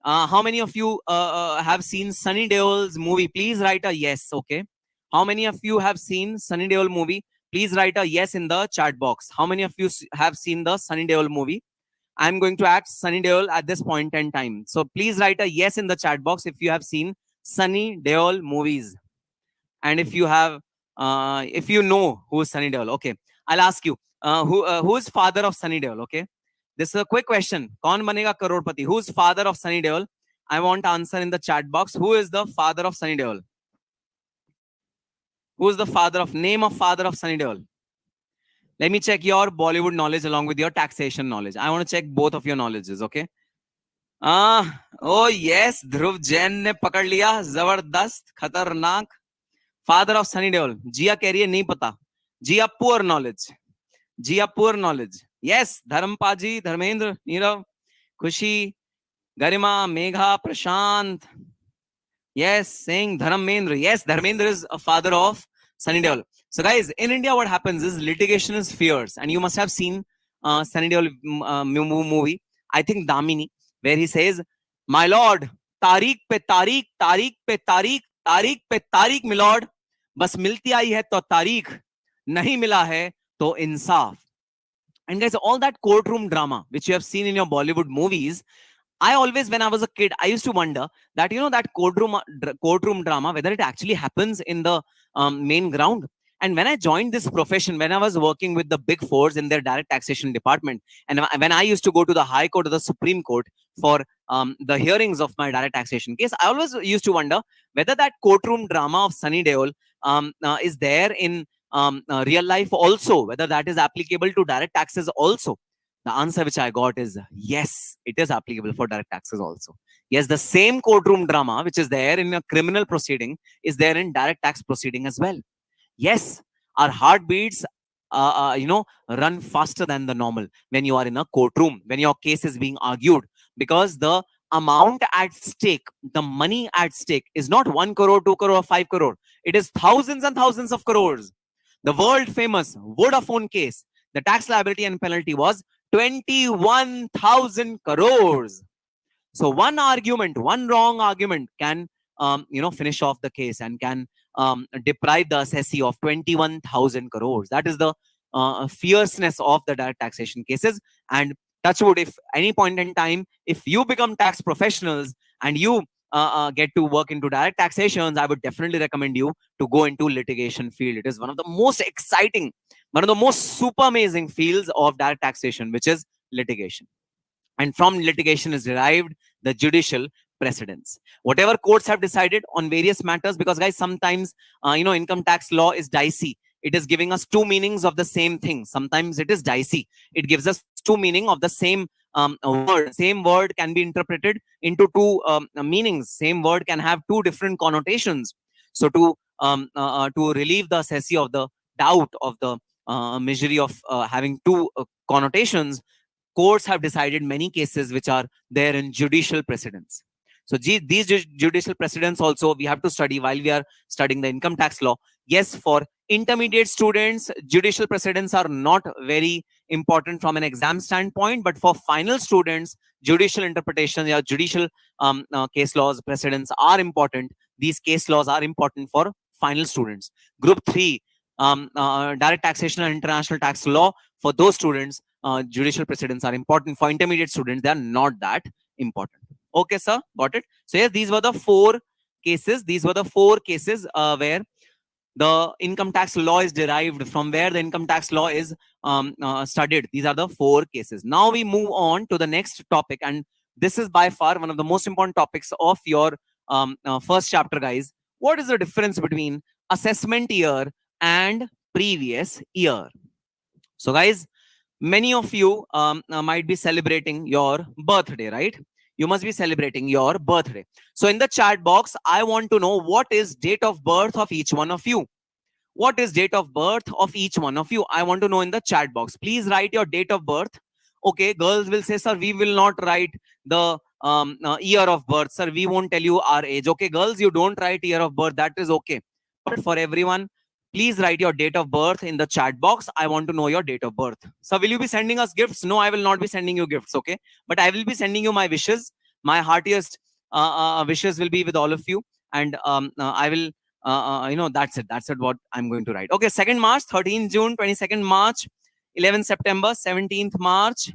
How many of you have seen Sunny Deol's movie? Please write a yes. Okay. How many of you have seen Sunny Deol movie? Please write a yes in the chat box. How many of you have seen the Sunny Deol movie? I'm going to act Sunny Deol at this point in time. So please write a yes in the chat box if you have seen Sunny Deol movies. And if you have, if you know who is Sunny Deol, okay. I'll ask you, who is father of Sunny Deol? Okay. This is a quick question. Kaun banega crorepati? Who is father of Sunny Deol? I want answer in the chat box. Who is the father of Sunny Deol? Who is the name of father of Sunny Deol? Let me check your Bollywood knowledge along with your taxation knowledge. I want to check both of your knowledges, okay? Oh yes, Dhruv Jain ne pakad liya. Zabardast, khatarnak. Father of Sunny Deol. Jia keh rahi hai, nahi pata. Jia poor knowledge. Jia poor knowledge. Yes, Dharampaji, Dharmendra, Nirav, Khushi, Garima, Megha, Prashant. Yes, saying Dharmendra. Yes, Dharmendra is a father of Sunny Deol. So guys, in India, what happens is litigation is fierce. And you must have seen Sunny Deol movie, I think Damini, where he says, my lord, तारीख पे तारीख, तारीख पे तारीख, तारीख पे तारीख, my lord, बस मिलती आई है तो तारीख, नहीं मिला है तो इंसाफ. And guys, all that courtroom drama, which you have seen in your Bollywood movies, I always, when I was a kid, I used to wonder that, that courtroom drama, whether it actually happens in the main ground. And when I joined this profession, when I was working with the big fours in their direct taxation department, and when I used to go to the High Court or the Supreme Court for the hearings of my direct taxation case, I always used to wonder whether that courtroom drama of Sunny Deol is there in real life also, whether that is applicable to direct taxes also. The answer which I got is yes, it is applicable for direct taxes also. Yes, the same courtroom drama which is there in a criminal proceeding is there in direct tax proceeding as well. Yes, our heartbeats, run faster than the normal when you are in a courtroom, when your case is being argued, because the amount at stake, the money at stake is not 1 crore, 2 crore, 5 crore. It is thousands and thousands of crores. The world famous Vodafone case, the tax liability and penalty was 21,000 crores. So one argument, one wrong argument can, finish off the case and can deprive the assessee of 21,000 crores. That is the fierceness of the direct taxation cases. And touch wood, if any point in time, if you become tax professionals and you get to work into direct taxations, I would definitely recommend you to go into litigation field. It is one of the most exciting, one of the most super amazing fields of direct taxation, which is litigation. And from litigation is derived the judicial precedents. Whatever courts have decided on various matters, because guys, sometimes, income tax law is dicey. It is giving us two meanings of the same thing. Sometimes it is dicey. It gives us two meanings of the same word. Same word can be interpreted into two meanings. Same word can have two different connotations. So to relieve the assessee of the doubt of the misery of having two connotations, courts have decided many cases which are there in judicial precedents. So these judicial precedents also we have to study while we are studying the income tax law. Yes, for intermediate students, judicial precedents are not very important from an exam standpoint, but for final students, judicial interpretation or judicial case laws, precedents are important. These case laws are important for final students. Group 3, direct taxation and international tax law, for those students, judicial precedents are important. For intermediate students, they are not that important. Okay, sir, got it. So yes, these were the four cases. These were the four cases where the income tax law is derived, from where the income tax law is studied. These are the four cases. Now we move on to the next topic, and this is by far one of the most important topics of your first chapter, guys. What is the difference between assessment year and previous year? So guys, many of you might be celebrating your birthday, right? You must be celebrating your birthday. So in the chat box, I want to know what is date of birth of each one of you. What is date of birth of each one of you? I want to know in the chat box. Please write your date of birth. Okay, girls will say, sir, we will not write the year of birth. Sir, we won't tell you our age. Okay, girls, you don't write year of birth. That is okay. But for everyone, please write your date of birth in the chat box. I want to know your date of birth. So will you be sending us gifts? No, I will not be sending you gifts, okay? But I will be sending you my wishes. My heartiest wishes will be with all of you. And I will, that's it. That's it what I'm going to write. Okay, 2nd March, 13th June, 22nd March, 11th September, 17th March.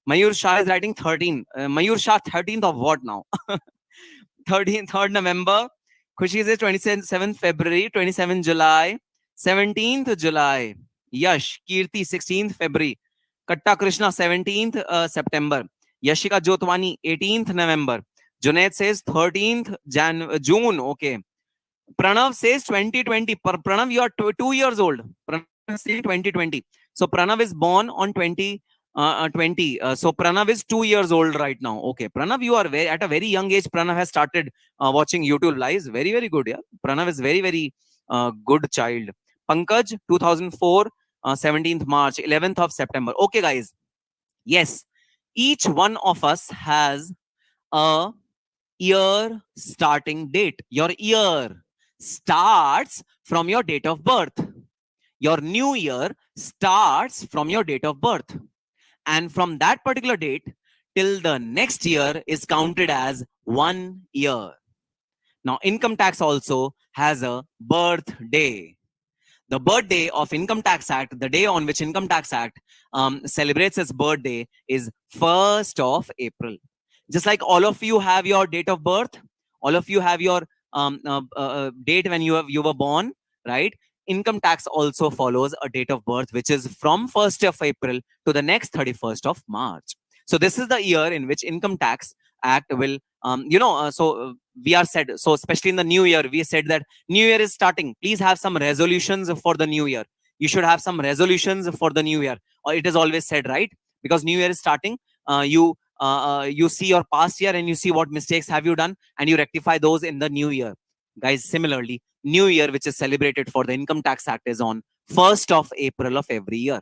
Mayur Shah is writing 13. Mayur Shah, 13th of what now? 3rd November. Khushi says 27th February, 27th July, 17th July. Yash, Kirti, 16th February. Katta Krishna, 17th September. Yashika Jotwani, 18th November. Junaid says 13th June. Okay. Pranav says 2020. Pranav, you are 2 years old. Pranav is saying 2020. So Pranav is born on 2020. So Pranav is 2 years old right now. Okay. Pranav, you are at a very young age. Pranav has started watching YouTube lives. Very, very good. Yeah. Pranav is very, very good child. Pankaj, 2004, 17th March, 11th of September. Okay, guys. Yes. Each one of us has a year starting date. Your year starts from your date of birth. Your new year starts from your date of birth. And from that particular date till the next year is counted as 1 year. Now, income tax also has a birthday. The birthday of Income Tax Act, the day on which Income Tax Act celebrates its birthday, is 1st of April. Just like all of you have your date of birth, all of you have your date when you were born, right? income tax also follows a date of birth, which is from 1st of April to the next 31st of March. So this is the year in which Income Tax Act will, we are said, so especially in the new year, we said that new year is starting. Please have some resolutions for the new year. You should have some resolutions for the new year. Or it is always said, right? Because new year is starting, you see your past year and you see what mistakes have you done and you rectify those in the new year. Guys, similarly, new year, which is celebrated for the Income Tax Act, is on 1st of April of every year.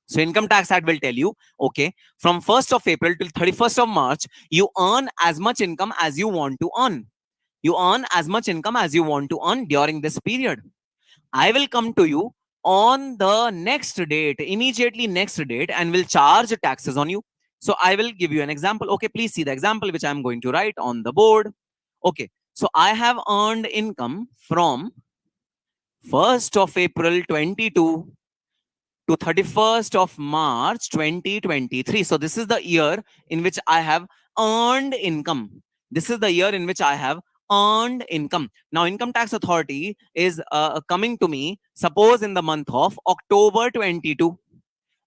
So Income Tax Act will tell you, okay, from 1st of April till 31st of March, you earn as much income as you want to earn. You earn as much income as you want to earn during this period. I will come to you on the next date, immediately next date, and will charge taxes on you. So I will give you an example. Okay, please see the example which I'm going to write on the board. Okay, so I have earned income from 1st of April 22 to 31st of March 2023. So this is the year in which I have earned income. This is the year in which I have earned income. Now, Income Tax Authority is coming to me, suppose in the month of October 22.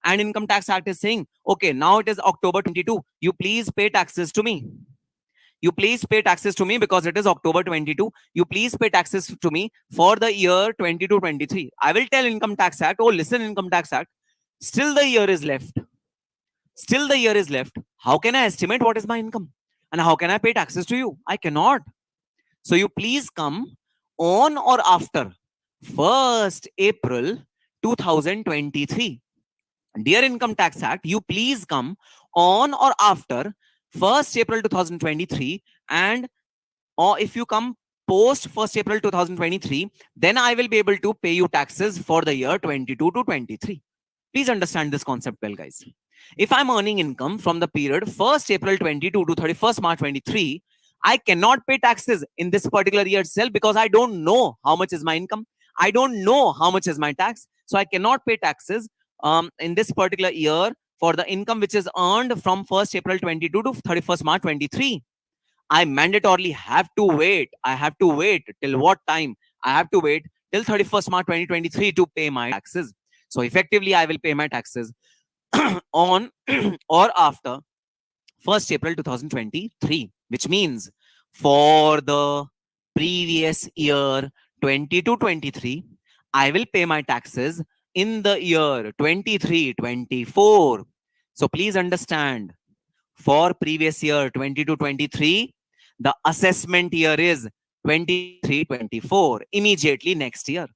And Income Tax Act is saying, okay, now it is October 22. You please pay taxes to me. You please pay taxes to me because it is October 22. You please pay taxes to me for the year 22-23. I will tell Income Tax Act, oh, listen, Income Tax Act, still the year is left. Still the year is left. How can I estimate what is my income? And how can I pay taxes to you? I cannot. So you please come on or after 1st April 2023. Dear Income Tax Act, you please come on or after 1st April 2023, and or if you come post 1st April 2023, then I will be able to pay you taxes for the year 22 to 23. Please understand this concept well, guys. If I'm earning income from the period 1st April 22 to 31st March 23, I cannot pay taxes in this particular year itself because I don't know how much is my income. I don't know how much is my tax. So I cannot pay taxes in this particular year for the income which is earned from 1st April 22 to 31st March 23. I mandatorily have to wait. I have to wait till what time? I have to wait till 31st March 2023 to pay my taxes. So effectively, I will pay my taxes on or after 1st April 2023, which means for the previous year 22-23, I will pay my taxes in the year 23-24. So please understand, for previous year 22-23, the assessment year is 23-24, immediately next year.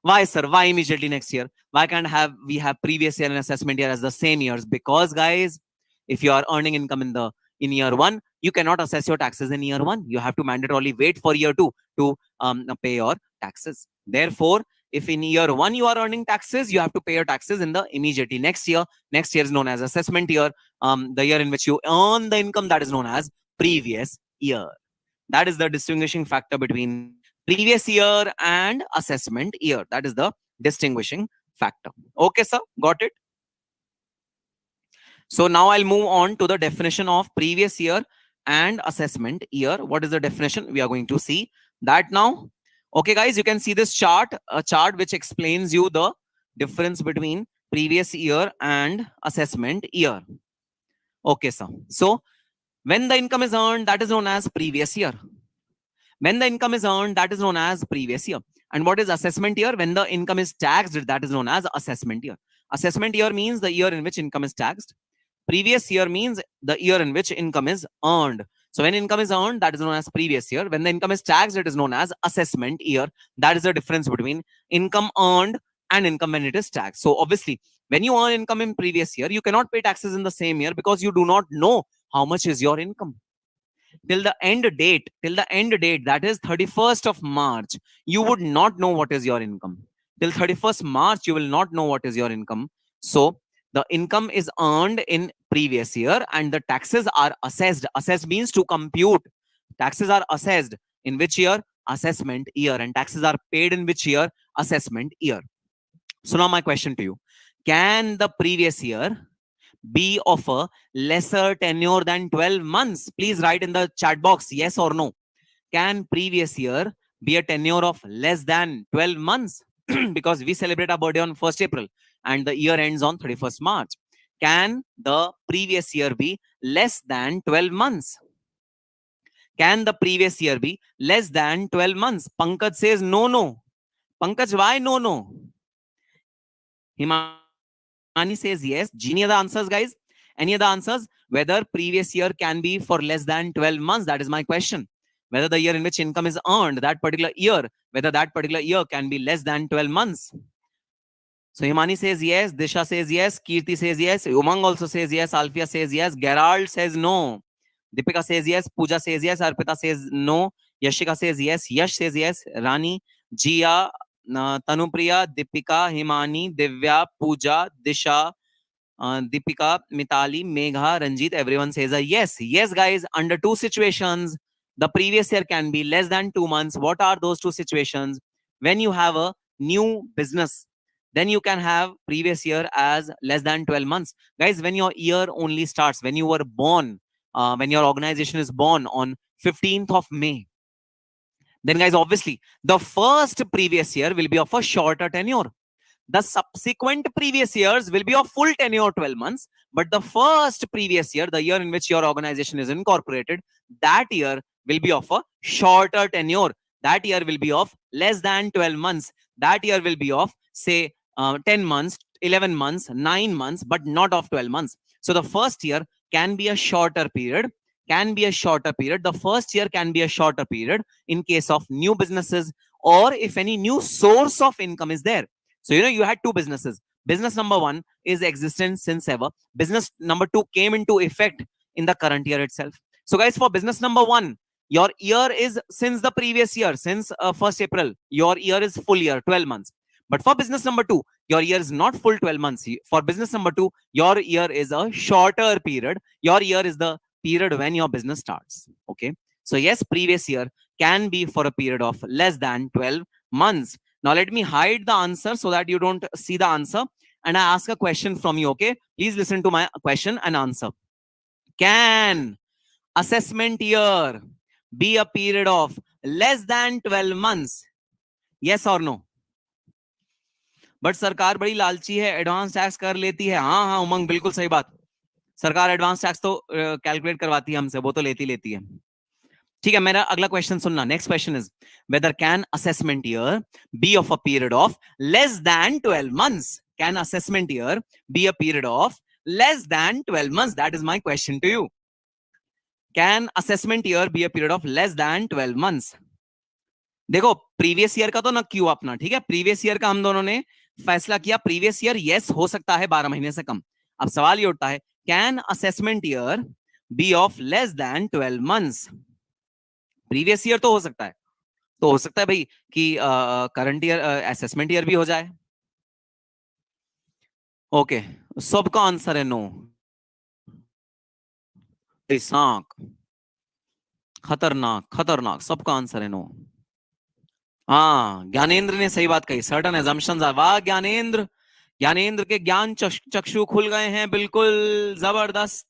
Why, sir? Why immediately next year? Why can't we have previous year and assessment year as the same years? Because, guys, if you are earning income in year 1, you cannot assess your taxes in year 1. You have to mandatorily wait for year 2 to pay your taxes. Therefore, if in year 1 you are earning taxes, you have to pay your taxes in the immediately next year. Next year is known as assessment year. The year in which you earn the income, that is known as previous year. That is the distinguishing factor between previous year and assessment year. That is the distinguishing factor. Okay, sir, got it? So now I'll move on to the definition of previous year and assessment year. What is the definition? We are going to see that now. Okay, guys, you can see this chart, a chart which explains you the difference between previous year and assessment year. Okay, sir. So when the income is earned, that is known as previous year. When the income is earned, that is known as previous year. And what is assessment year? When the income is taxed, that is known as assessment year. Assessment year means the year in which income is taxed. Previous year means the year in which income is earned. So when income is earned, that is known as previous year. When the income is taxed, it is known as assessment year. That is the difference between income earned and income when it is taxed. So obviously, when you earn income in previous year, you cannot pay taxes in the same year because you do not know how much is your income. Till the end date, that is 31st of March, you would not know what is your income. Till 31st March, you will not know what is your income. So the income is earned in previous year and the taxes are assessed. Assessed means to compute. Taxes are assessed in which year? Assessment year. And taxes are paid in which year? Assessment year. So now my question to you, can the previous year be of a lesser tenure than 12 months? Please write in the chat box, yes or no. Can previous year be a tenure of less than 12 months? because we celebrate our birthday on 1st April and the year ends on 31st March. Can the previous year be less than 12 months? Can the previous year be less than 12 months? Pankaj says no, no. Pankaj, why no, no? Himani says yes. Any other answers, guys? Any other answers? Whether previous year can be for less than 12 months? That is my question. Whether the year in which income is earned, that particular year, whether that particular year can be less than 12 months. So Himani says yes. Disha says yes. Kirti says yes. Umang also says yes. Alfia says yes. Gerald says no. Deepika says yes. Pooja says yes. Arpita says no. Yashika says yes. Yash says yes. Rani, Jia, Tanupriya, Deepika, Himani, Divya, Pooja, Disha, Deepika, Mitali, Megha, Ranjit, everyone says a yes. Yes, guys, under two situations, the previous year can be less than 2 months. What are those two situations? When you have a new business, then you can have previous year as less than 12 months. Guys, when your year only starts, when you were born, when your organization is born on 15th of May, then guys, obviously, the first previous year will be of a shorter tenure. The subsequent previous years will be of full tenure 12 months. But the first previous year, the year in which your organization is incorporated, that year will be of a shorter tenure. That year will be of less than 12 months. That year will be of, say, 10 months, 11 months, 9 months, but not of 12 months. So the first year can be a shorter period. The first year can be a shorter period in case of new businesses or if any new source of income is there. So, you had two businesses. Business number one is existent since ever. Business number two came into effect in the current year itself. So, guys, for business number one, your year is since the previous year, since 1st April, your year is full year, 12 months. But for business number two, your year is not full 12 months. For business number two, your year is a shorter period. Your year is the period when your business starts. Okay. So, yes, previous year can be for a period of less than 12 months. Now, let me hide the answer so that you don't see the answer. And I ask a question from you, okay? Please listen to my question and answer. Can assessment year be a period of less than 12 months? Yes or no? But सरकार बड़ी लालची है, advance tax कर लेती है. हाँ, उमंग, बिल्कुल सही बात. सरकार एडवांस टैक्स तो कैलकुलेट करवाती है हमसे, वो तो लेती है. ठीक है, मेरा अगला क्वेश्चन सुनना. Next question is whether can assessment year be of a period of less than 12 months? Can assessment year be a period of less than 12 months? That is my question to you. Can assessment year be a period of less than 12 months? देखो, previous year का तो ना क्यों अपना, ठीक है, previous year का हम दोनों ने फैसला किया. प्रीवियस ईयर यस हो सकता है 12 महीने से कम. अब सवाल ये उठता है, can assessment year be of less than 12 months? Previous year तो हो सकता है, भाई कि करंट ईयर असेसमेंट ईयर भी हो जाए. ओके, सबका आंसर है नो. खतरनाक, सबका आंसर है नो. हाँ, ज्ञानेंद्र ने सही बात कही. Certain assumptions are. वाह ज्ञानेंद्र के ज्ञान चक्षु खुल गए हैं, बिल्कुल जबरदस्त.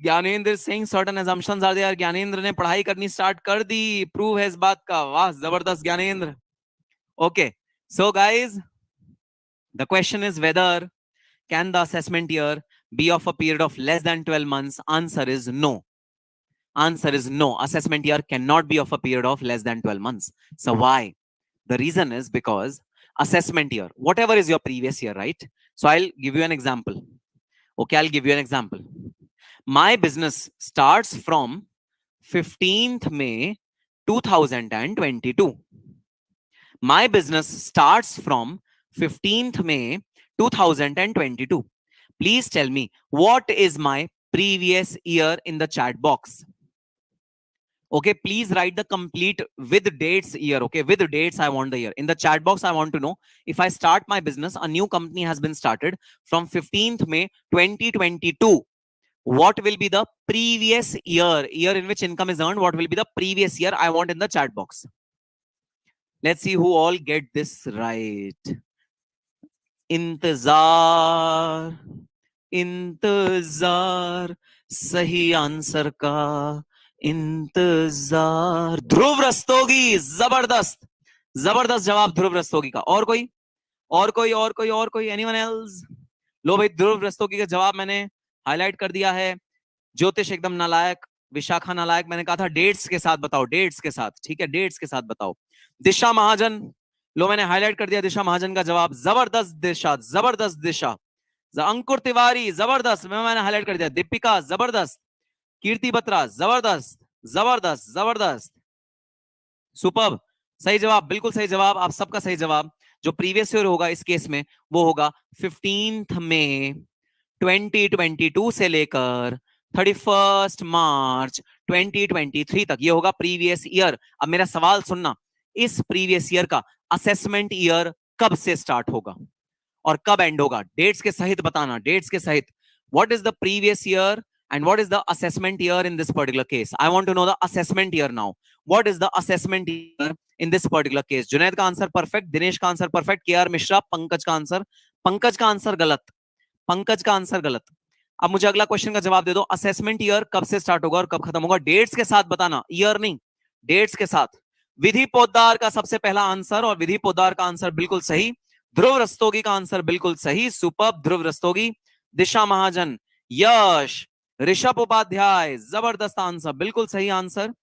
Gyanendra Singh, certain assumptions are there. Gyanendra ने पढ़ाई करनी स्टार्ट कर दी. प्रूव है इस बात का. वाह, जबरदस्त Gyanendra. Okay, so guys, the question is whether can the assessment year be of a period of less than 12 months? Answer is no. Answer is no. Assessment year cannot be of a period of less than 12 months. So why? The reason is because assessment year, whatever is your previous year, right? So I'll give you an example. Okay, I'll give you an example. My business starts from 15th May 2022. My business starts from 15th May 2022. Please tell me, what is my previous year in the chat box? Okay, please write the complete with dates year. Okay, with dates, I want the year. In the chat box, I want to know, if I start my business, a new company has been started from 15th May 2022. What will be the previous year in which income is earned? What will be the previous year? I want in the chat box. Let's see who all get this right. इंतजार सही answer का इंतजार. ध्रुव रस्तोगी, जबरदस्त. जबरदस्त जवाब ध्रुव रस्तोगी का। और कोई, और कोई, और कोई, और कोई, एनीवन एल्स? लो भाई, ध्रुव रस्तोगी का जवाब मैंने हाईलाइट कर दिया है। ज्योतिष एकदम नालायक, विशाखा नालायक, मैंने कहा था डेट्स के साथ बताओ, डेट्स के साथ, ठीक है, डेट्स के साथ बताओ। दिशा महाजन, लो मैंने हाईलाइट कर दिया दिशा महाजन का जवाब, जबरदस्त दिशा, जबरदस्त दिशा। अंकुर तिवारी जबरदस्त, मैंने हाईलाइट कर दिया। दीपिका जबरदस्त, कीर्ति बत्रा जबरदस्त, जबरदस्त, जबरदस्त, सुपर्ब, सही जवाब, बिल्कुल सही जवाब, आप सबका सही जवाब। जो प्रीवियस ईयर होगा इस केस में वो होगा 15 मई 2022 से लेकर 31 मार्च 2023 तक, ये होगा प्रीवियस ईयर। अब मेरा सवाल सुनना, इस प्रीवियस ईयर का असेसमेंट ईयर कब से स्टार्ट होगा और कब एंड होगा? डेट्स के सहित बताना, डेट्स के सहित। What is the previous year and what is the assessment year in this particular case? I want to know the assessment year now. What is the assessment year in this particular case? Junaid का answer perfect, Dinesh का answer perfect, के are Mishra, Pankaj का answer गलत, पंकज का answer गलत। अब मुझे अगला क्वेश्चन का जवाब दे दो, असेसमेंट ईयर कब से स्टार्ट होगा और कब खत्म होगा? डेट्स के साथ बताना, ईयर नहीं, डेट्स के साथ। विधि पोद्दार का सबसे पहला आंसर, और विधि पोद्दार का आंसर बिल्कुल सही। ध्रुव रस्तोगी का आंसर बिल्कुल सही, सुपर्ब ध्रुव रस्तोगी। दिशा महाजन, यश, ऋषभ उपाध्याय, जबरदस्त आंसर, बिल्कुल सही आंसर।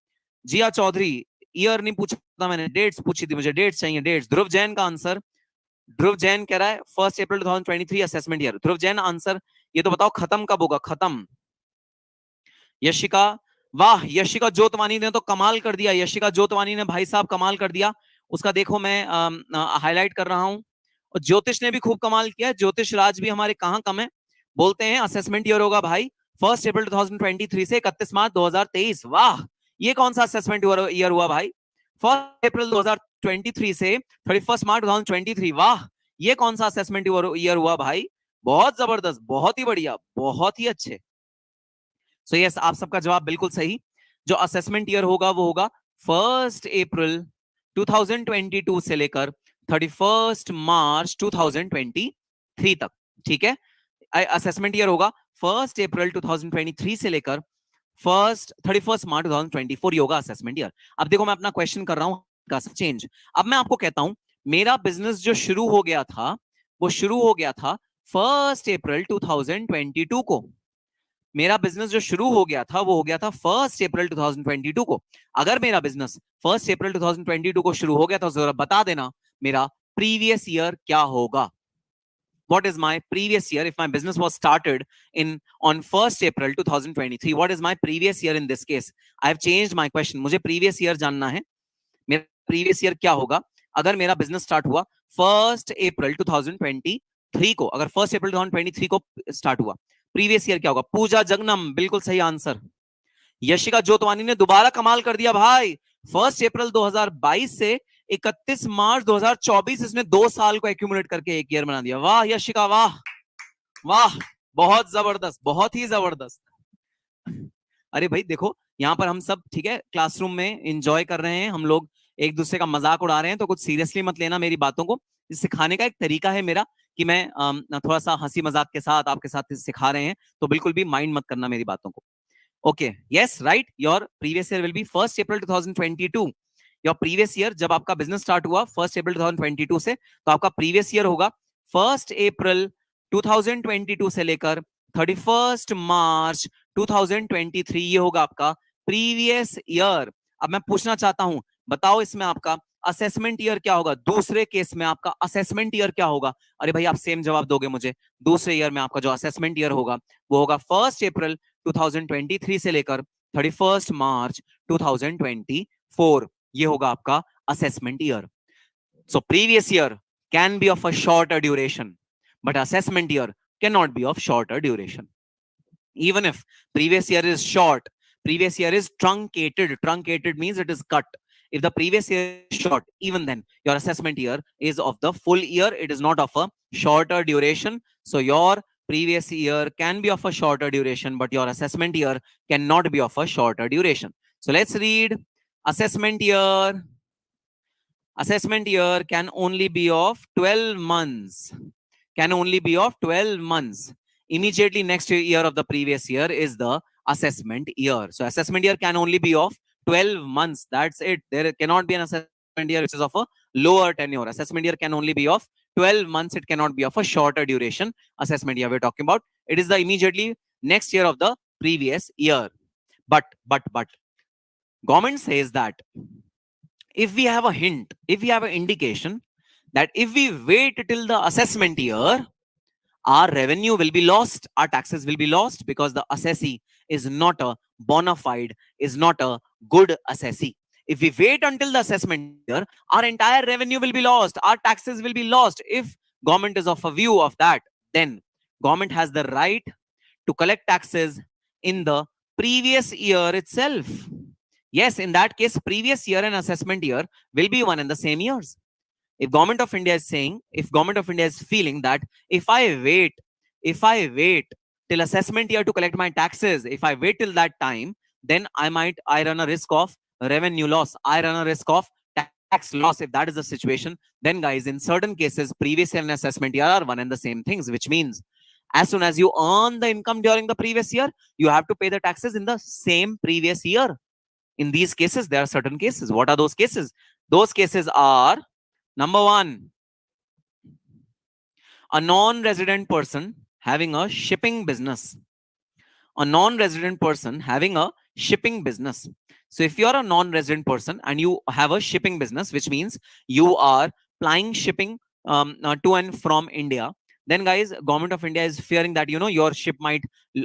जिया चौधरी, ईयर नहीं पूछा था मैंने, डेट्स पूछी थी, मुझे डेट्स चाहिए, डेट्स। ध्रुव जैन का आंसर, ध्रुव जैन कह रहा है 1 अप्रैल 2023 असेसमेंट ईयर। ध्रुव जैन आंसर, ये तो बताओ खत्म कब होगा, खत्म। यशिका, वाह, यशिका जोतवानी ने तो कमाल कर दिया, यशिका जोतवानी ने भाई साहब कमाल कर दिया। उसका देखो मैं हाईलाइट कर रहा हूं। और ज्योतिष ने भी खूब कमाल किया, ज्योतिष राज भी हमारे कहां कम है, बोलते हैं असेसमेंट ईयर होगा भाई 1 अप्रैल 2023 से 31 मार्च 2023। वाह, ये कौन सा असेसमेंट ईयर हुआ भाई? 1 अप्रैल 2023 से 31 मार्च 2023। वाह, ये कौन सा असेसमेंट ईयर हुआ भाई? बहुत जबरदस्त, बहुत ही बढ़िया, बहुत ही अच्छे। सो यस, आप सबका जवाब बिल्कुल सही। जो असेसमेंट ईयर होगा वो होगा 1 अप्रैल 2022 से लेकर 31 मार्च 2023 तक, ठीक है। असेसमेंट ईयर होगा 1 अप्रैल 2023 से लेकर 31 मार्च 2024, ये होगा असेसमेंट ईयर। अब देखो मैं अपना क्वेश्चन कर रहा हूं चेंज। अब मैं आपको कहता हूं मेरा बिजनेस जो शुरू हो गया था वो शुरू हो गया था 1 अप्रैल 2022 को। मेरा बिजनेस जो शुरू हो गया था वो हो गया था 1 अप्रैल 2022 को। अगर मेरा बिजनेस 1 अप्रैल 2022 को शुरू हो गया तो जरा बता देना मेरा प्रीवियस ईयर क्या होगा। What is my previous year if my business was started on 1st April 2023? What is my previous year in this case? I have changed my question. मुझे previous year जानना है, मेरा previous year क्या होगा अगर मेरा business start हुआ 1st April 2023 को। अगर 1st April 2023 को start हुआ, previous year क्या होगा? पूजा जगनम, बिल्कुल सही आंसर। यशिका जोतवानी ने दोबारा कमाल कर दिया भाई, 1 अप्रैल 2022 से 31 मार्च 2024, इसने 2 साल को एक्यूमुलेट करके एक ईयर बना दिया। वाह यशिका, वाह वाह, बहुत जबरदस्त, बहुत ही जबरदस्त। अरे भाई देखो, यहाँ पर हम सब ठीक है क्लासरूम में एंजॉय कर रहे हैं, हम लोग एक दूसरे का मजाक उड़ा रहे हैं, तो कुछ सीरियसली मत लेना मेरी बातों को। सिखाने का एक तरीका है मेरा कि मैं थोड़ा सा हंसी मजाक के साथ आपके साथ सिखा रहे हैं, तो बिल्कुल भी माइंड मत करना मेरी बातों को। Okay, yes, right. Your previous year will be 1st April 2022. Your previous year, जब आपका business start हुआ 1st April 2022 से, तो आपका previous year होगा 1st April 2022 से लेकर 31st March 2023, ये होगा आपका previous year। अब मैं पूछना चाहता हूं, बताओ इसमें आपका असेसमेंट ईयर क्या होगा? दूसरे केस में आपका असेसमेंट ईयर क्या होगा? अरे भाई आप सेम जवाब दोगे मुझे। दूसरे ईयर में आपका जो असेसमेंट ईयर होगा वो होगा 1 अप्रैल 2023 से लेकर 31 मार्च 2024, ये होगा आपका assessment year. So previous year can be of a shorter duration, but assessment year can not be of shorter duration. Even if previous year is short, previous year is truncated. Truncated means it is cut. If the previous year is short, even then your assessment year is of the full year. It is not of a shorter duration. So your previous year can be of a shorter duration, but your assessment year cannot be of a shorter duration. So let's read assessment year. Assessment year can only be of 12 months. Can only be of 12 months. Immediately next year of the previous year is the assessment year. So assessment year can only be of 12 months. That's it. There cannot be an assessment assessment year which is of a lower tenure. Assessment year can only be of 12 months. It cannot be of a shorter duration assessment year we're talking about. It is the immediately next year of the previous year. But government says that if we have a hint, if we have an indication that if we wait till the assessment year, our revenue will be lost, our taxes will be lost because the assessee is not a bona fide, is not a good assessee. If we wait until the assessment year, our entire revenue will be lost, our taxes will be lost. If government is of a view of that, then government has the right to collect taxes in the previous year itself. Yes, in that case, previous year and assessment year will be one and the same years. If government of India is saying, if government of India is feeling that if I wait till assessment year to collect my taxes, if I wait till that time, then I run a risk of revenue loss. I run a risk of tax loss. If that is the situation, then guys, in certain cases, previous year and assessment year are one and the same things, which means as soon as you earn the income during the previous year, you have to pay the taxes in the same previous year. In these cases, there are certain cases. What are those cases? Those cases are, number one, a non-resident person having a shipping business. A non-resident person having a shipping business. So if you're a non-resident person and you have a shipping business, which means you are plying shipping to and from India, then guys, government of India is fearing that, you know, your ship might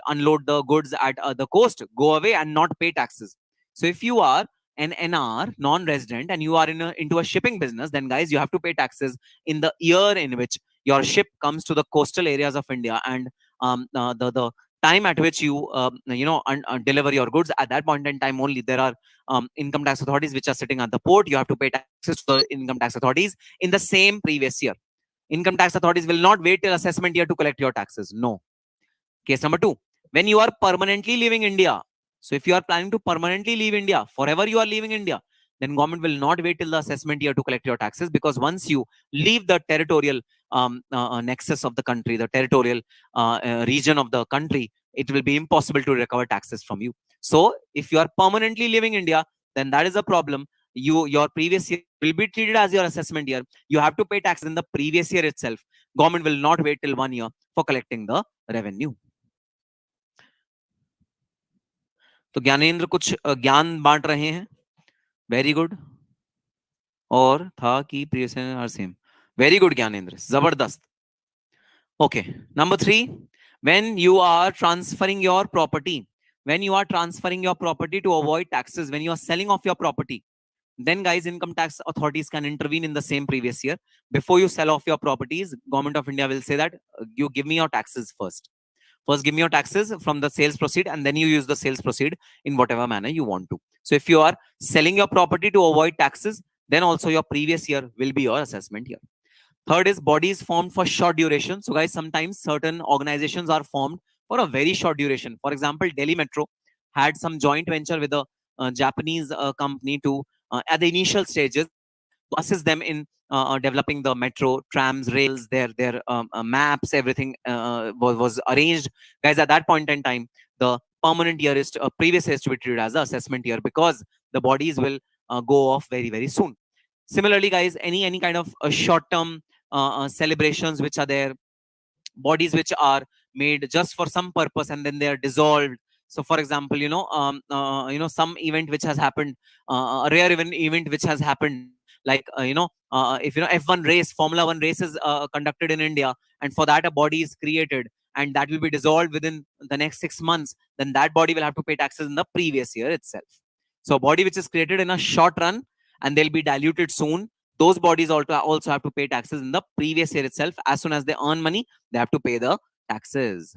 unload the goods at the coast, go away and not pay taxes. So if you are an NR, non-resident, and you are into a shipping business, then guys, you have to pay taxes in the year in which your ship comes to the coastal areas of India, and the time at which you deliver your goods. At that point in time only, there are income tax authorities which are sitting at the port. You have to pay taxes to the income tax authorities in the same previous year. Income tax authorities will not wait till assessment year to collect your taxes. No. Case number two, when you are permanently leaving India. So if you are planning to permanently leave India, forever you are leaving India, then government will not wait till the assessment year to collect your taxes, because once you leave the territorial nexus of the country, the territorial region of the country, it will be impossible to recover taxes from you. So if you are permanently leaving India, then that is a problem. Your previous year will be treated as your assessment year. You have to pay taxes in the previous year itself. Government will not wait till 1 year for collecting the revenue. तो ज्ञानेंद्र कुछ ज्ञान बांट रहे हैं. Very good. और था कि previous are same. Very good Gyanendra, जबरदस्त. Okay, number 3, when you are transferring your property, to avoid taxes, when you are selling off your property, then guys, income tax authorities can intervene in the same previous year. Before you sell off your properties, government of India will say that you give me your taxes first. First, give me your taxes from the sales proceed, and then you use the sales proceed in whatever manner you want to. So if you are selling your property to avoid taxes, then also your previous year will be your assessment year. Third is bodies formed for short duration. So guys, sometimes certain organizations are formed for a very short duration. For example, Delhi Metro had some joint venture with a Japanese company to at the initial stages to assist them in developing the metro, trams, rails, their maps, everything was arranged. Guys, at that point in time, the permanent year is previous year is to be treated as the assessment year, because the bodies will go off very, very soon. Similarly, guys, any kind of short-term celebrations which are there, bodies which are made just for some purpose and then they are dissolved. So for example, some event which has happened, a rare event which has happened, like if F1 race, Formula 1 race is conducted in India, and for that a body is created, and that will be dissolved within the next 6 months, then that body will have to pay taxes in the previous year itself. So a body which is created in a short run and they'll be diluted soon, those bodies also have to pay taxes in the previous year itself. As soon as they earn money, they have to pay the taxes.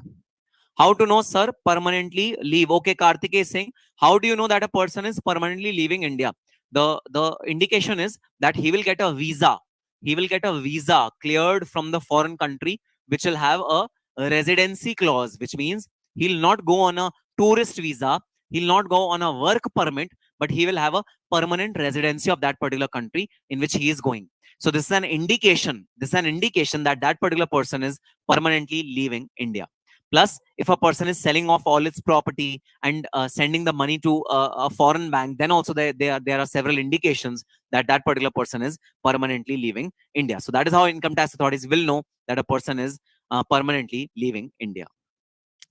How to know, sir, permanently leave? Okay, Karthik is saying, how do you know that a person is permanently leaving India? The indication is that he will get a visa. He will get a visa cleared from the foreign country, which will have a residency clause, which means he'll not go on a tourist visa, he'll not go on a work permit, but he will have a permanent residency of that particular country in which he is going. So this is an indication. This is an indication that that particular person is permanently leaving India. Plus, if a person is selling off all its property and sending the money to a foreign bank, then also there are several indications that that particular person is permanently leaving India. So that is how income tax authorities will know that a person is permanently leaving India.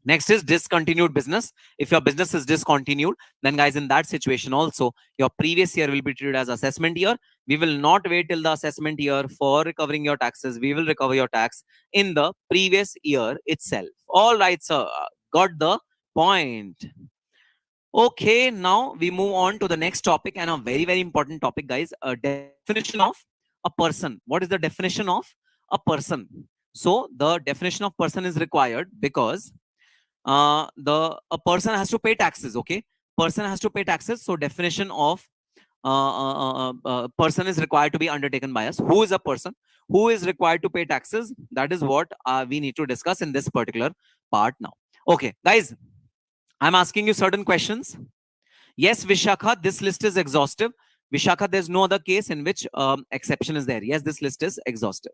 Next is discontinued business. If your business is discontinued, then guys, in that situation also, your previous year will be treated as assessment year. We will not wait till the assessment year for recovering your taxes. We will recover your tax in the previous year itself. All right, sir. Got the point. Okay, now we move on to the next topic, and a very, very important topic, guys. A definition of a person. What is the definition of a person? So the definition of person is required because a person has to pay taxes. Okay, person has to pay taxes. So definition of person is required to be undertaken by us. Who is a person who is required to pay taxes? That is what we need to discuss in this particular part now. Okay, guys, I'm asking you certain questions. Yes, Vishakha, this list is exhaustive. Vishakha, there's no other case in which exception is there. Yes, this list is exhaustive.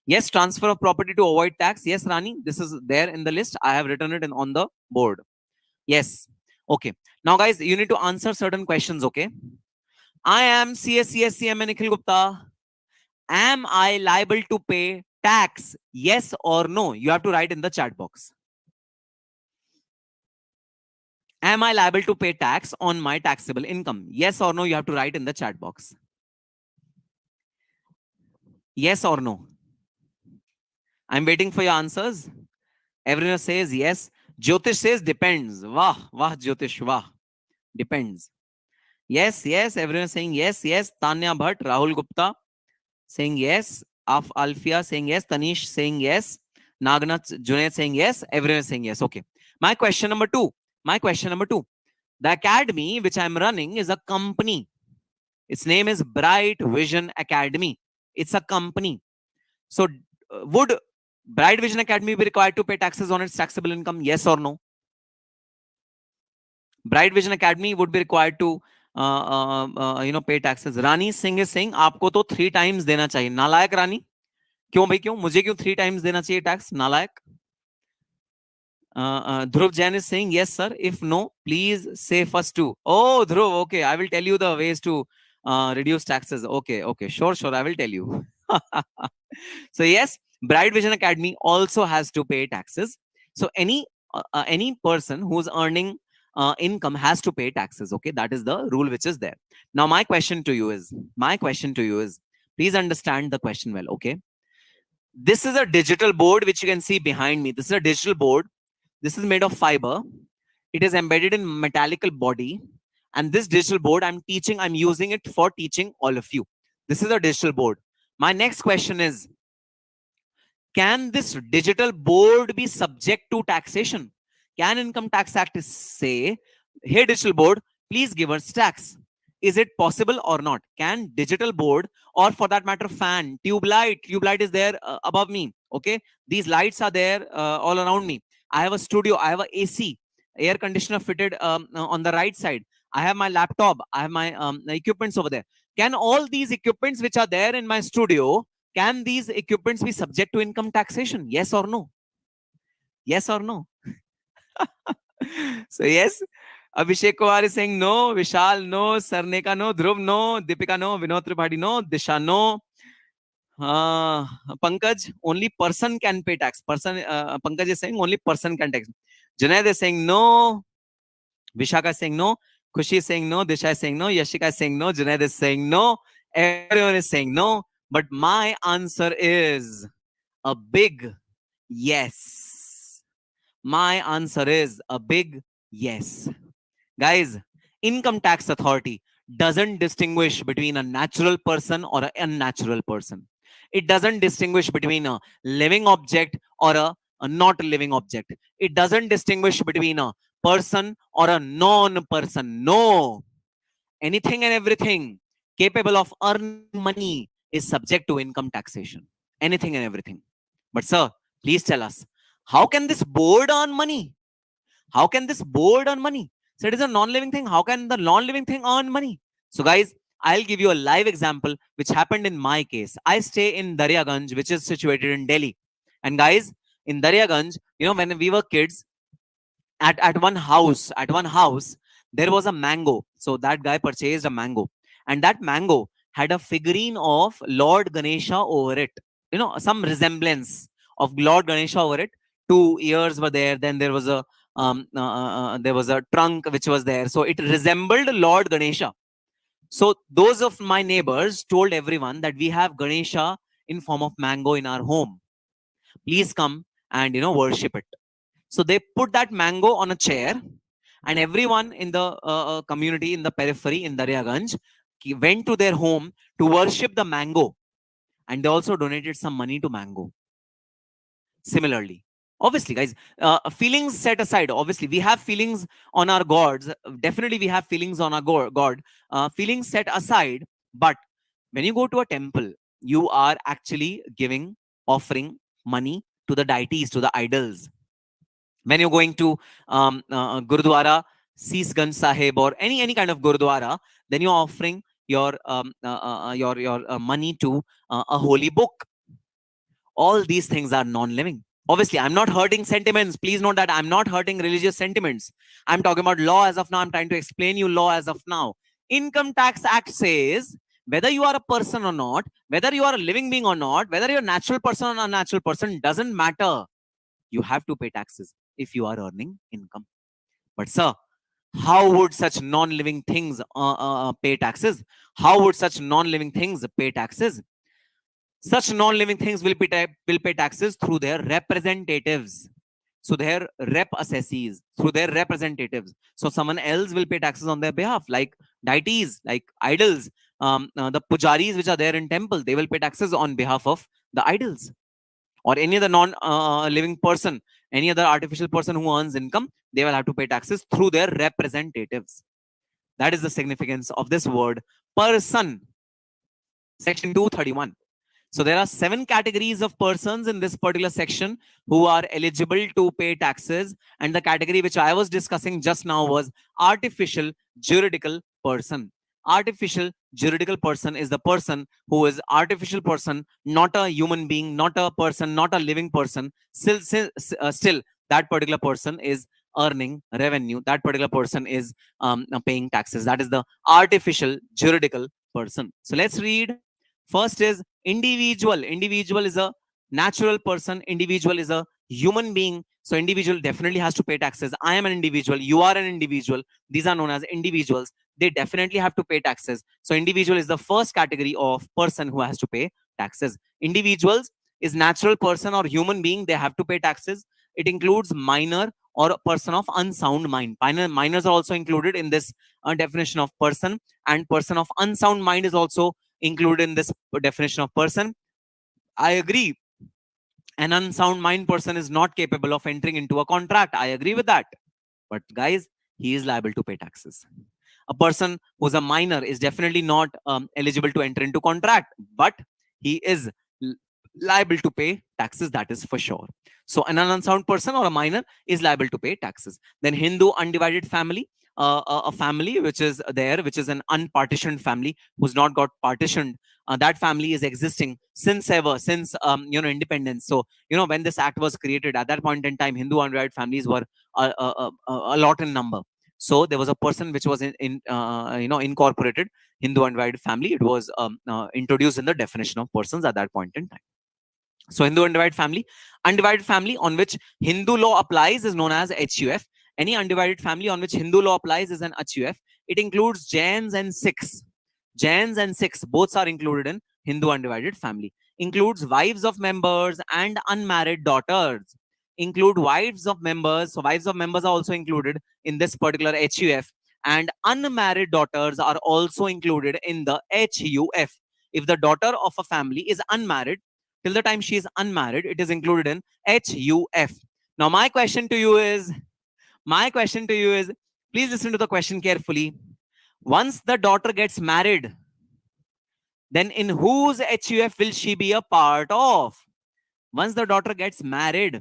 Yes, transfer of property to avoid tax. Yes, Rani, this is there in the list. I have written it on the board. Yes. Okay. Now, guys, you need to answer certain questions. Okay. I am CSCSCM Nikkhil Gupta. Am I liable to pay tax? Yes or no? You have to write in the chat box. Am I liable to pay tax on my taxable income? Yes or no? You have to write in the chat box. Yes or no? I'm waiting for your answers. Everyone says yes. Jyotish says depends. Wah, wah, Jyotish, wah. Depends. Yes, yes. Everyone saying yes, yes. Tanya Bhatt, Rahul Gupta saying yes. Alfia saying yes. Tanish saying yes. Nagnath Junaid saying yes. Everyone saying yes. Okay. My question number two. The academy which I'm running is a company. Its name is Bright Vision Academy. It's a company. So would Bright Vision Academy be required to pay taxes on its taxable income? Yes or no? Bright Vision Academy would be required to pay taxes. Rani Singh is saying आपको तो 3 times देना चाहिए. नालायक रानी, क्यों भाई क्यों? मुझे क्यों 3 times देना चाहिए tax? नालायक. Dhruv Jain is saying yes sir. If no, please say first too. Oh Dhruv, okay, I will tell you the ways to reduce taxes. Okay, sure, I will tell you. So yes, Bright Vision Academy also has to pay taxes. So any person who's earning income has to pay taxes. Okay, that is the rule which is there. Now my question to you is, please understand the question well. Okay, this is a digital board which you can see behind me. This is a digital board. This is made of fiber. It is embedded in metallical body. And this digital board I'm using it for teaching all of you. This is a digital board. My next question is, can this digital board be subject to taxation? Can Income Tax Act say, hey digital board, please give us tax? Is it possible or not? Can digital board, or for that matter fan, tube light is there above me. Okay, these lights are there all around me. I have a studio, I have a AC, air conditioner fitted on the right side. I have my laptop, I have my equipments over there. Can all these equipments which are there in my studio, can these equipments be subject to income taxation? Yes or no? Yes or no? So yes, Abhishek Kumar is saying no, Vishal no, Sarneka no, Dhruv no, Deepika no, Vinod Tripathi no, Disha no. Pankaj, only person can pay tax. Pankaj is saying only person can tax. Junaid is saying no. Vishaka is saying no. Khushi is saying no. Disha is saying no. Yashika is saying no. Junaid is saying no. Everyone is saying no. But my answer is a big yes. My answer is a big yes. Guys, Income Tax Authority doesn't distinguish between a natural person or an unnatural person. It doesn't distinguish between a living object or a not living object. It doesn't distinguish between a person or a non-person. No. Anything and everything capable of earning money is subject to income taxation. Anything and everything. But sir, please tell us, how can this board earn money? How can this board earn money? So it is a non-living thing. How can the non-living thing earn money? So guys, I'll give you a live example which happened in my case. I stay in Daryaganj, which is situated in Delhi. And guys, in Daryaganj, when we were kids, at one house, there was a mango. So that guy purchased a mango, and that mango had a figurine of Lord Ganesha over it. Some resemblance of Lord Ganesha over it. Two ears were there. Then there was a trunk which was there. So it resembled Lord Ganesha. So those of my neighbors told everyone that we have Ganesha in form of mango in our home. Please come and worship it. So they put that mango on a chair, and everyone in the community in the periphery in Daryaganj went to their home to worship the mango, and they also donated some money to mango. Similarly, obviously, guys, feelings set aside. Obviously, we have feelings on our gods. Definitely, we have feelings on our god. Feelings set aside, but when you go to a temple, you are actually offering money to the deities, to the idols. When you're going to Gurudwara, Sisganj Sahib, or any kind of Gurudwara, then you're offering your money to a holy book. All these things are non-living. Obviously, I'm not hurting sentiments. Please note that I'm not hurting religious sentiments. I'm talking about law as of now. I'm trying to explain you law as of now. Income Tax Act says whether you are a person or not, whether you are a living being or not, whether you're a natural person or a natural person, doesn't matter. You have to pay taxes if you are earning income. But sir, how would such non-living things pay taxes? How would such non-living things pay taxes? Such non-living things will pay taxes through their representatives. So their rep assessees, through their representatives. So someone else will pay taxes on their behalf, like deities, like idols, the pujaris which are there in temple, they will pay taxes on behalf of the idols. Or any other non-living person, any other artificial person who earns income, they will have to pay taxes through their representatives. That is the significance of this word person. Section 231. So there are 7 categories of persons in this particular section who are eligible to pay taxes. And the category which I was discussing just now was artificial juridical person. Artificial juridical person is the person who is artificial person, not a human being, not a person, not a living person. Still that particular person is earning revenue. That particular person is paying taxes. That is the artificial juridical person. So let's read. First is individual. Individual is a natural person. Individual is a human being. So individual definitely has to pay taxes. I am an individual. You are an individual. These are known as individuals. They definitely have to pay taxes. So individual is the first category of person who has to pay taxes. Individuals is natural person or human being. They have to pay taxes. It includes minor or a person of unsound mind. Minors are also included in this definition of person, and person of unsound mind is also included in this definition of person. I agree. An unsound mind person is not capable of entering into a contract. I agree with that. But guys, he is liable to pay taxes. A person who's a minor is definitely not eligible to enter into contract, but he is liable to pay taxes. That is for sure. So an unsound person or a minor is liable to pay taxes. Then Hindu undivided family. A family which is there, which is an unpartitioned family who's not got partitioned. That family is existing since independence. So when this act was created, at that point in time, Hindu undivided families were a lot in number. So there was a person which was incorporated, Hindu undivided family. It was introduced in the definition of persons at that point in time. So Hindu undivided family on which Hindu law applies is known as HUF. Any undivided family on which Hindu law applies is an HUF. It includes Jains and Sikhs. Jains and Sikhs, both are included in Hindu undivided family. Includes wives of members and unmarried daughters. Include wives of members. So wives of members are also included in this particular HUF. And unmarried daughters are also included in the HUF. If the daughter of a family is unmarried, till the time she is unmarried, it is included in HUF. Now, my question to you is, please listen to the question carefully. Once the daughter gets married, then in whose HUF will she be a part of? Once the daughter gets married,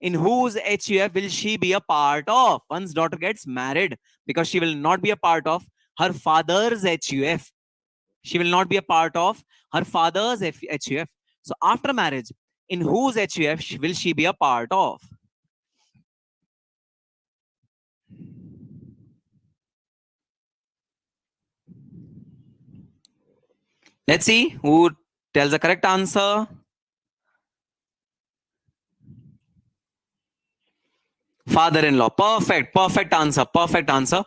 in whose HUF will she be a part of? Once daughter gets married, because she will not be a part of her father's HUF. She will not be a part of her father's HUF. So after marriage, in whose HUF will she be a part of? Let's see who tells the correct answer. Father-in-law. Perfect answer.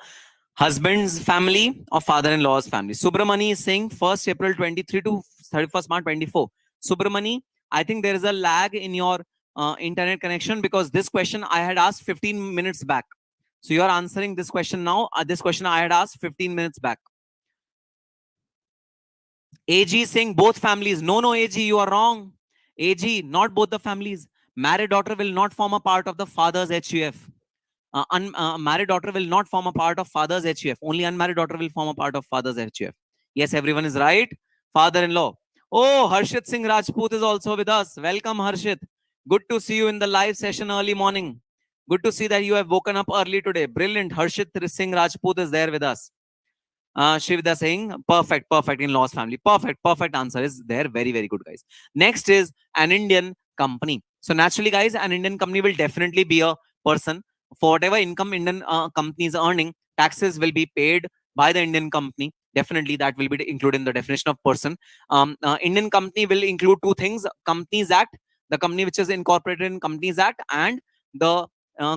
Husband's family or father-in-law's family. Subramani is saying 1st April 23 to 31st March 24. Subramani, I think there is a lag in your internet connection, because this question I had asked 15 minutes back. So you are answering this question now. This question I had asked 15 minutes back. AG is saying both families. No, AG, you are wrong. AG, not both the families. Married daughter will not form a part of the father's HUF. Married daughter will not form a part of father's HUF. Only unmarried daughter will form a part of father's HUF. Yes, everyone is right. Father-in-law. Oh, Harshit Singh Rajput is also with us. Welcome, Harshit. Good to see you in the live session early morning. Good to see that you have woken up early today. Brilliant. Harshit Singh Rajput is there with us. Shivda saying perfect in-laws family. Perfect answer is there. Very good, guys. Next is an Indian company. So naturally, guys, an Indian company will definitely be a person. For whatever income Indian company is earning, taxes will be paid by the Indian company. Definitely that will be included in the definition of person. Indian company will include two things: Companies Act, the company which is incorporated in Companies Act, and the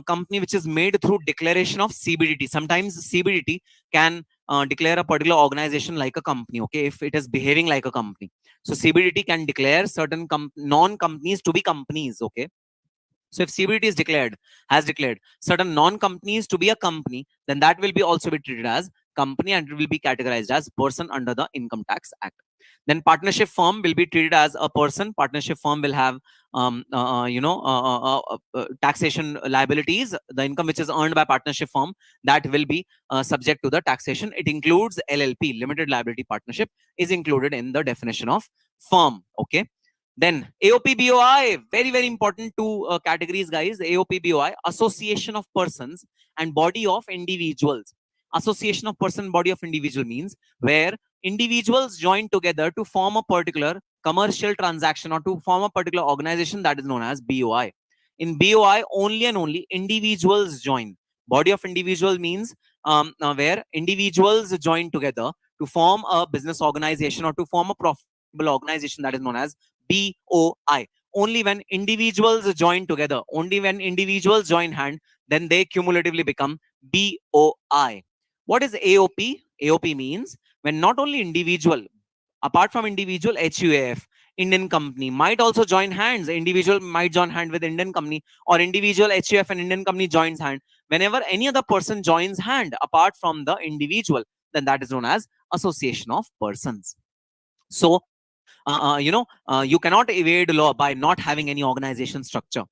company which is made through declaration of CBDT. Sometimes CBDT can declare a particular organization like a company, okay, if it is behaving like a company. So CBDT can declare certain non-companies to be companies, okay. So if CBDT has declared certain non-companies to be a company, then that will be also be treated as company, and it will be categorized as person under the Income Tax Act. Then partnership firm will be treated as a person. Partnership firm will have taxation liabilities. The income which is earned by partnership firm, that will be subject to the taxation. It includes LLP, limited liability partnership, is included in the definition of firm, okay. Then AOP BOI, very important two categories, guys. AOP BOI, association of persons and body of individuals. Association of person, body of individual means where individuals join together to form a particular commercial transaction or to form a particular organization, that is known as BOI. In BOI, only and only individuals join. Body of individual means where individuals join together to form a business organization or to form a profitable organization, that is known as BOI. Only when individuals join together, only when individuals join hand, then they cumulatively become BOI. What is AOP? AOP means when not only individual, apart from individual, HUAF, Indian company might also join hands. Individual might join hand with Indian company, or individual HUF and Indian company joins hand. Whenever any other person joins hand apart from the individual, then that is known as association of persons. So you cannot evade law by not having any organization structure.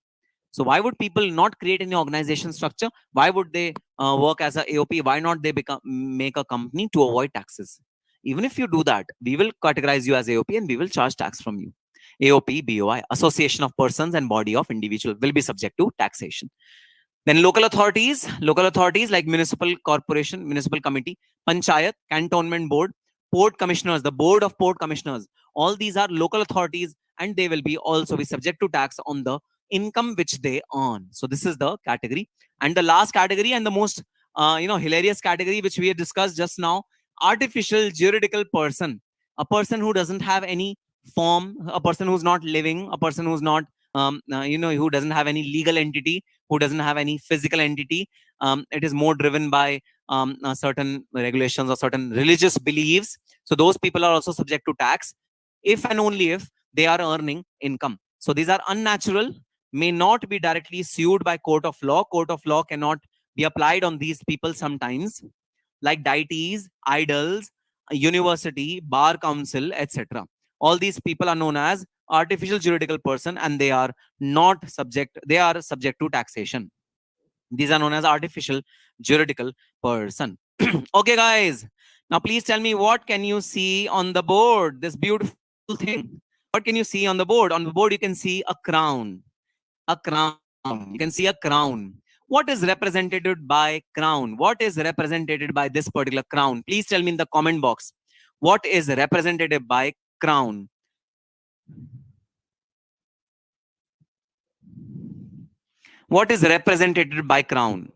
So why would people not create any organization structure? Why would they work as a AOP? Why not they make a company to avoid taxes? Even if you do that, we will categorize you as AOP and we will charge tax from you. AOP, BOI, association of persons and body of individual, will be subject to taxation. Then local authorities like municipal corporation, municipal committee, panchayat, cantonment board, port commissioners, the board of port commissioners, all these are local authorities, and they will be also be subject to tax on the income which they earn. So this is the category. And the last category, and the most hilarious category, which we have discussed just now, artificial juridical person. A person who doesn't have any form, a person who's not living, a person who's not who doesn't have any legal entity, who doesn't have any physical entity. It is more driven by certain regulations or certain religious beliefs. So those people are also subject to tax if and only if they are earning income. So these are unnatural, may not be directly sued by court of law. Court of law cannot be applied on these people sometimes, like deities, idols, university, bar council, etc. All these people are known as artificial juridical person, and they are subject to taxation. These are known as artificial juridical person. Okay, guys. Now, please tell me, what can you see on the board? This beautiful thing. What can you see on the board? On the board, you can see a crown. A crown. You can see a crown. What is represented by crown? What is represented by this particular crown? Please tell me in the comment box. What is represented by crown? What is represented by crown?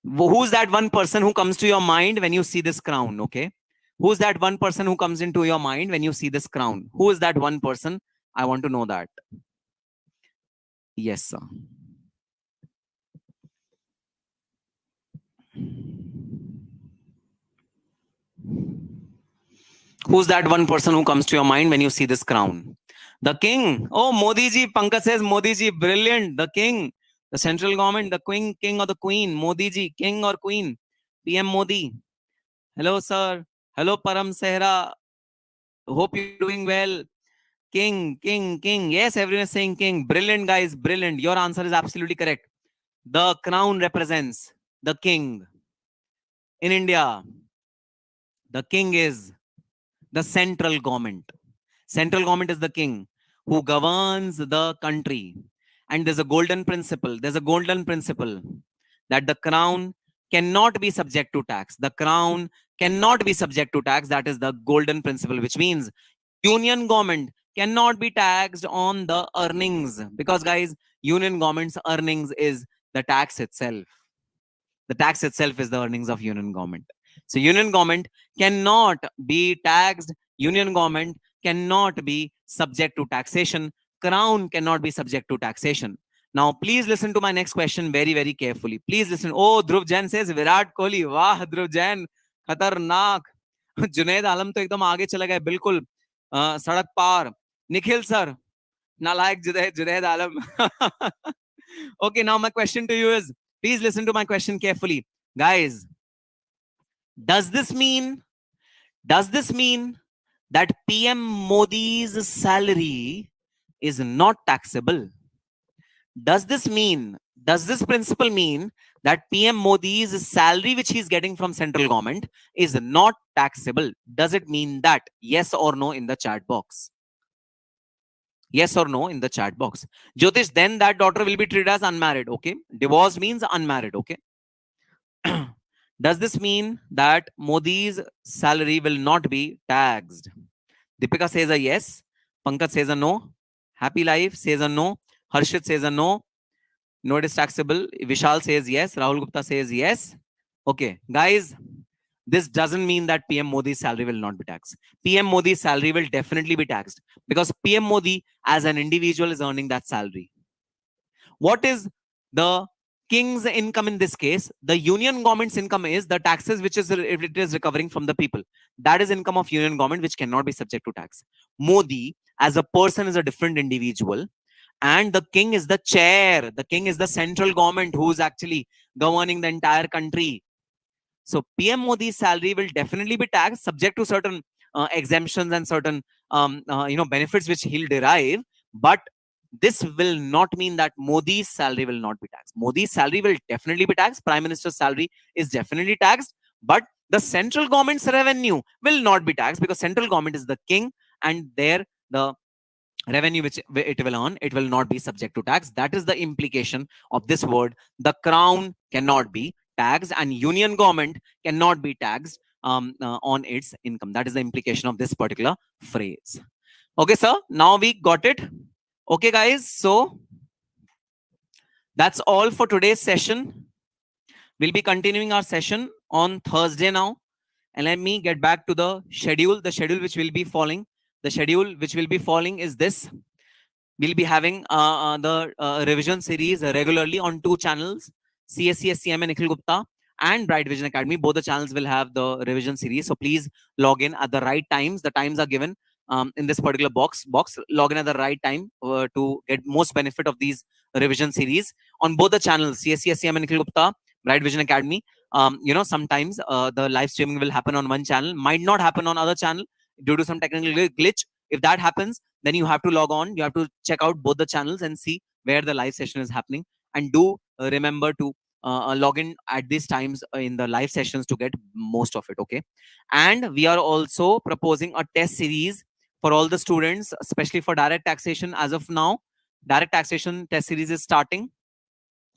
Who's that one person who comes to your mind when you see this crown? Okay. Who's that one person who comes into your mind when you see this crown? Who is that one person? I want to know that. Yes, sir. Who's that one person who comes to your mind when you see this crown? The king. Oh, Modi ji. Pankaj says Modi ji. Brilliant. The king. The central government. The king or the queen. Modi ji. King or queen. PM Modi. Hello, sir. Hello, Param Sehra. Hope you're doing well. King, king, king. Yes, everyone is saying king. Brilliant, guys. Brilliant. Your answer is absolutely correct. The crown represents the king. In India, the king is the central government. Central government is the king who governs the country. And there's a golden principle. There's a golden principle that the crown cannot be subject to tax. The crown cannot be subject to tax. That is the golden principle, which means union government cannot be taxed on the earnings, because guys, union government's earnings is the tax itself. The tax itself is the earnings of union government. So union government cannot be taxed. Union government cannot be subject to taxation. Crown cannot be subject to taxation. Now, please listen to my next question very, very carefully. Please listen. Oh, Dhruv Jain says Virat Kohli. Wah, Dhruv Jain. खतरनाक. जुनैद आलम तो एकदम आगे चले गए बिल्कुल सड़क पार. Nikhil sir. Nalayak Junaid Alam. Okay, now my question to you is, please listen to my question carefully. Guys, does this mean that PM Modi's salary is not taxable? Does this principle mean that PM Modi's salary which he's getting from central government is not taxable? Does it mean that? Yes or no in the chat box. Yes or no in the chat box. Jyotish, then that daughter will be treated as unmarried. Okay. Divorced means unmarried. Okay. Does this mean that Modi's salary will not be taxed? Deepika says a yes. Pankaj says a no. Happy Life says a no. Harshit says a no. No, it is taxable. Vishal says yes. Rahul Gupta says yes. Okay. Guys, this doesn't mean that PM Modi's salary will not be taxed. PM Modi's salary will definitely be taxed, because PM Modi as an individual is earning that salary. What is the king's income in this case? The union government's income is the taxes which it is recovering from the people. That is income of union government which cannot be subject to tax. Modi as a person is a different individual, and the king is the chair. The king is the central government who is actually governing the entire country. So PM Modi's salary will definitely be taxed, subject to certain exemptions and certain benefits which he'll derive. But this will not mean that Modi's salary will not be taxed. Modi's salary will definitely be taxed. Prime Minister's salary is definitely taxed. But the central government's revenue will not be taxed, because central government is the king, and there the revenue which it will earn, it will not be subject to tax. That is the implication of this word. The crown cannot be taxed and union government cannot be taxed on its income. That is the implication of this particular phrase. Okay, sir. Now we got it. Okay, guys. So that's all for today's session. We'll be continuing our session on Thursday now. And let me get back to the schedule. The schedule which will be following. The schedule which will be following is this. We'll be having the revision series regularly on 2 channels, CSC, SCM and Nikkhil Gupta, and Bright Vision Academy. Both the channels will have the revision series. So please log in at the right times. The times are given in this particular box. Log in at the right time to get most benefit of these revision series on both the channels, CSC, SCM and Nikkhil Gupta, Bright Vision Academy. Sometimes the live streaming will happen on one channel, might not happen on other channel due to some technical glitch. If that happens, then you have to log on. You have to check out both the channels and see where the live session is happening. And do remember to log in at these times in the live sessions to get most of it. Okay. And we are also proposing a test series for all the students, especially for direct taxation. As of now, direct taxation test series is starting.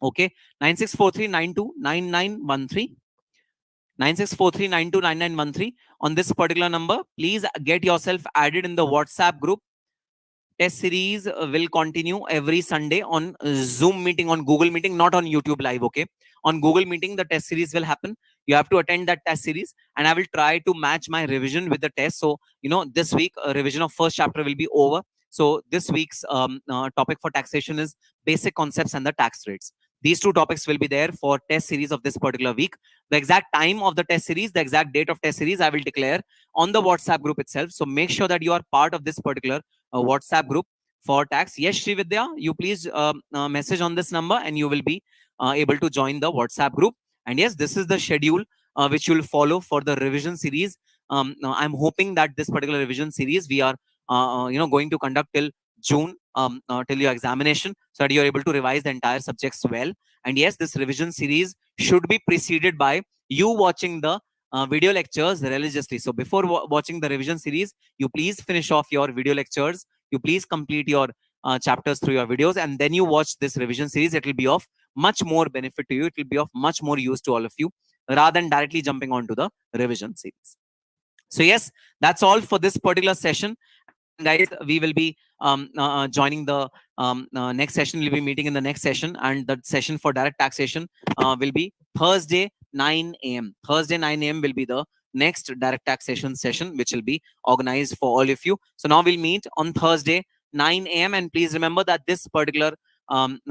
Okay. 9643929913. 9643929913. On this particular number, please get yourself added in the WhatsApp group. test series will continue every Sunday on Zoom meeting, on Google meeting, not on YouTube live. Okay, on Google meeting the test series will happen. You have to attend that test series, and I will try to match my revision with the test. So this week revision of first chapter will be over. So this week's topic for taxation is basic concepts and the tax rates. These two topics will be there for test series of this particular week. The exact time of the test series, the exact date of test series, I will declare on the WhatsApp group itself. So make sure that you are part of this particular WhatsApp group for tax. Yes, Srividya, you please message on this number and you will be able to join the WhatsApp group. And yes, this is the schedule which you will follow for the revision series. Now I'm hoping that this particular revision series we are going to conduct till June, till your examination, so that you are able to revise the entire subjects well. And yes, this revision series should be preceded by you watching the video lectures religiously. So before watching the revision series, you please finish off your video lectures. You please complete your chapters through your videos, and then you watch this revision series. It will be of much more benefit to you. It will be of much more use to all of you, rather than directly jumping onto the revision series. So yes, that's all for this particular session. And guys, we will be joining the next session. We'll be meeting in the next session, and the session for direct taxation will be Thursday 9 a.m. Thursday 9 a.m. will be the next direct taxation session, which will be organized for all of you. So now we'll meet on Thursday 9 a.m. and please remember that this particular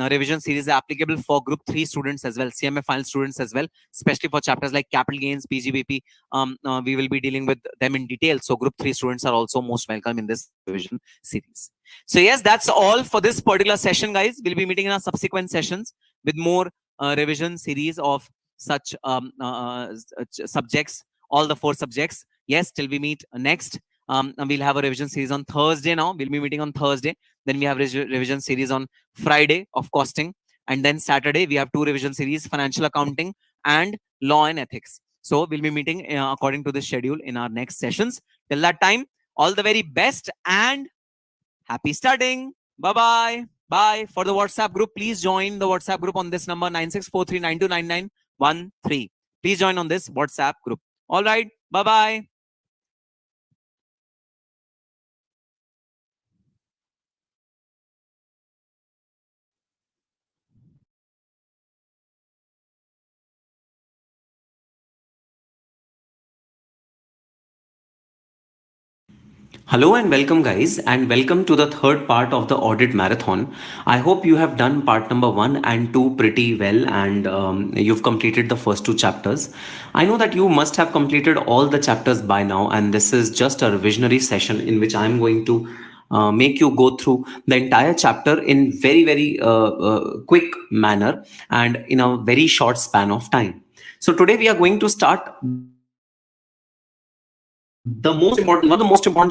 revision series is applicable for group 3 students as well, CMA final students as well, especially for chapters like capital gains, PGBP. We will be dealing with them in detail. So group 3 students are also most welcome in this revision series. So yes, that's all for this particular session, guys. We'll be meeting in our subsequent sessions with more revision series of such subjects, all the 4 subjects. Yes, till we meet next. We'll have a revision series on Thursday now. We'll be meeting on Thursday. Then we have revision series on Friday of costing. And then Saturday, we have 2 revision series, financial accounting and law and ethics. So we'll be meeting according to the schedule in our next sessions. Till that time, all the very best and happy studying. Bye-bye. Bye. For the WhatsApp group, please join the WhatsApp group on this number 9643929913. Please join on this WhatsApp group. All right. Bye-bye. Hello and welcome guys, and welcome to the third part of the audit marathon. I hope you have done part number 1 and 2 pretty well, and you've completed the first 2 chapters. I know that you must have completed all the chapters by now, and this is just a revisionary session in which I'm going to make you go through the entire chapter in very quick manner and in a very short span of time. So today we are going to start the most important, one of the most important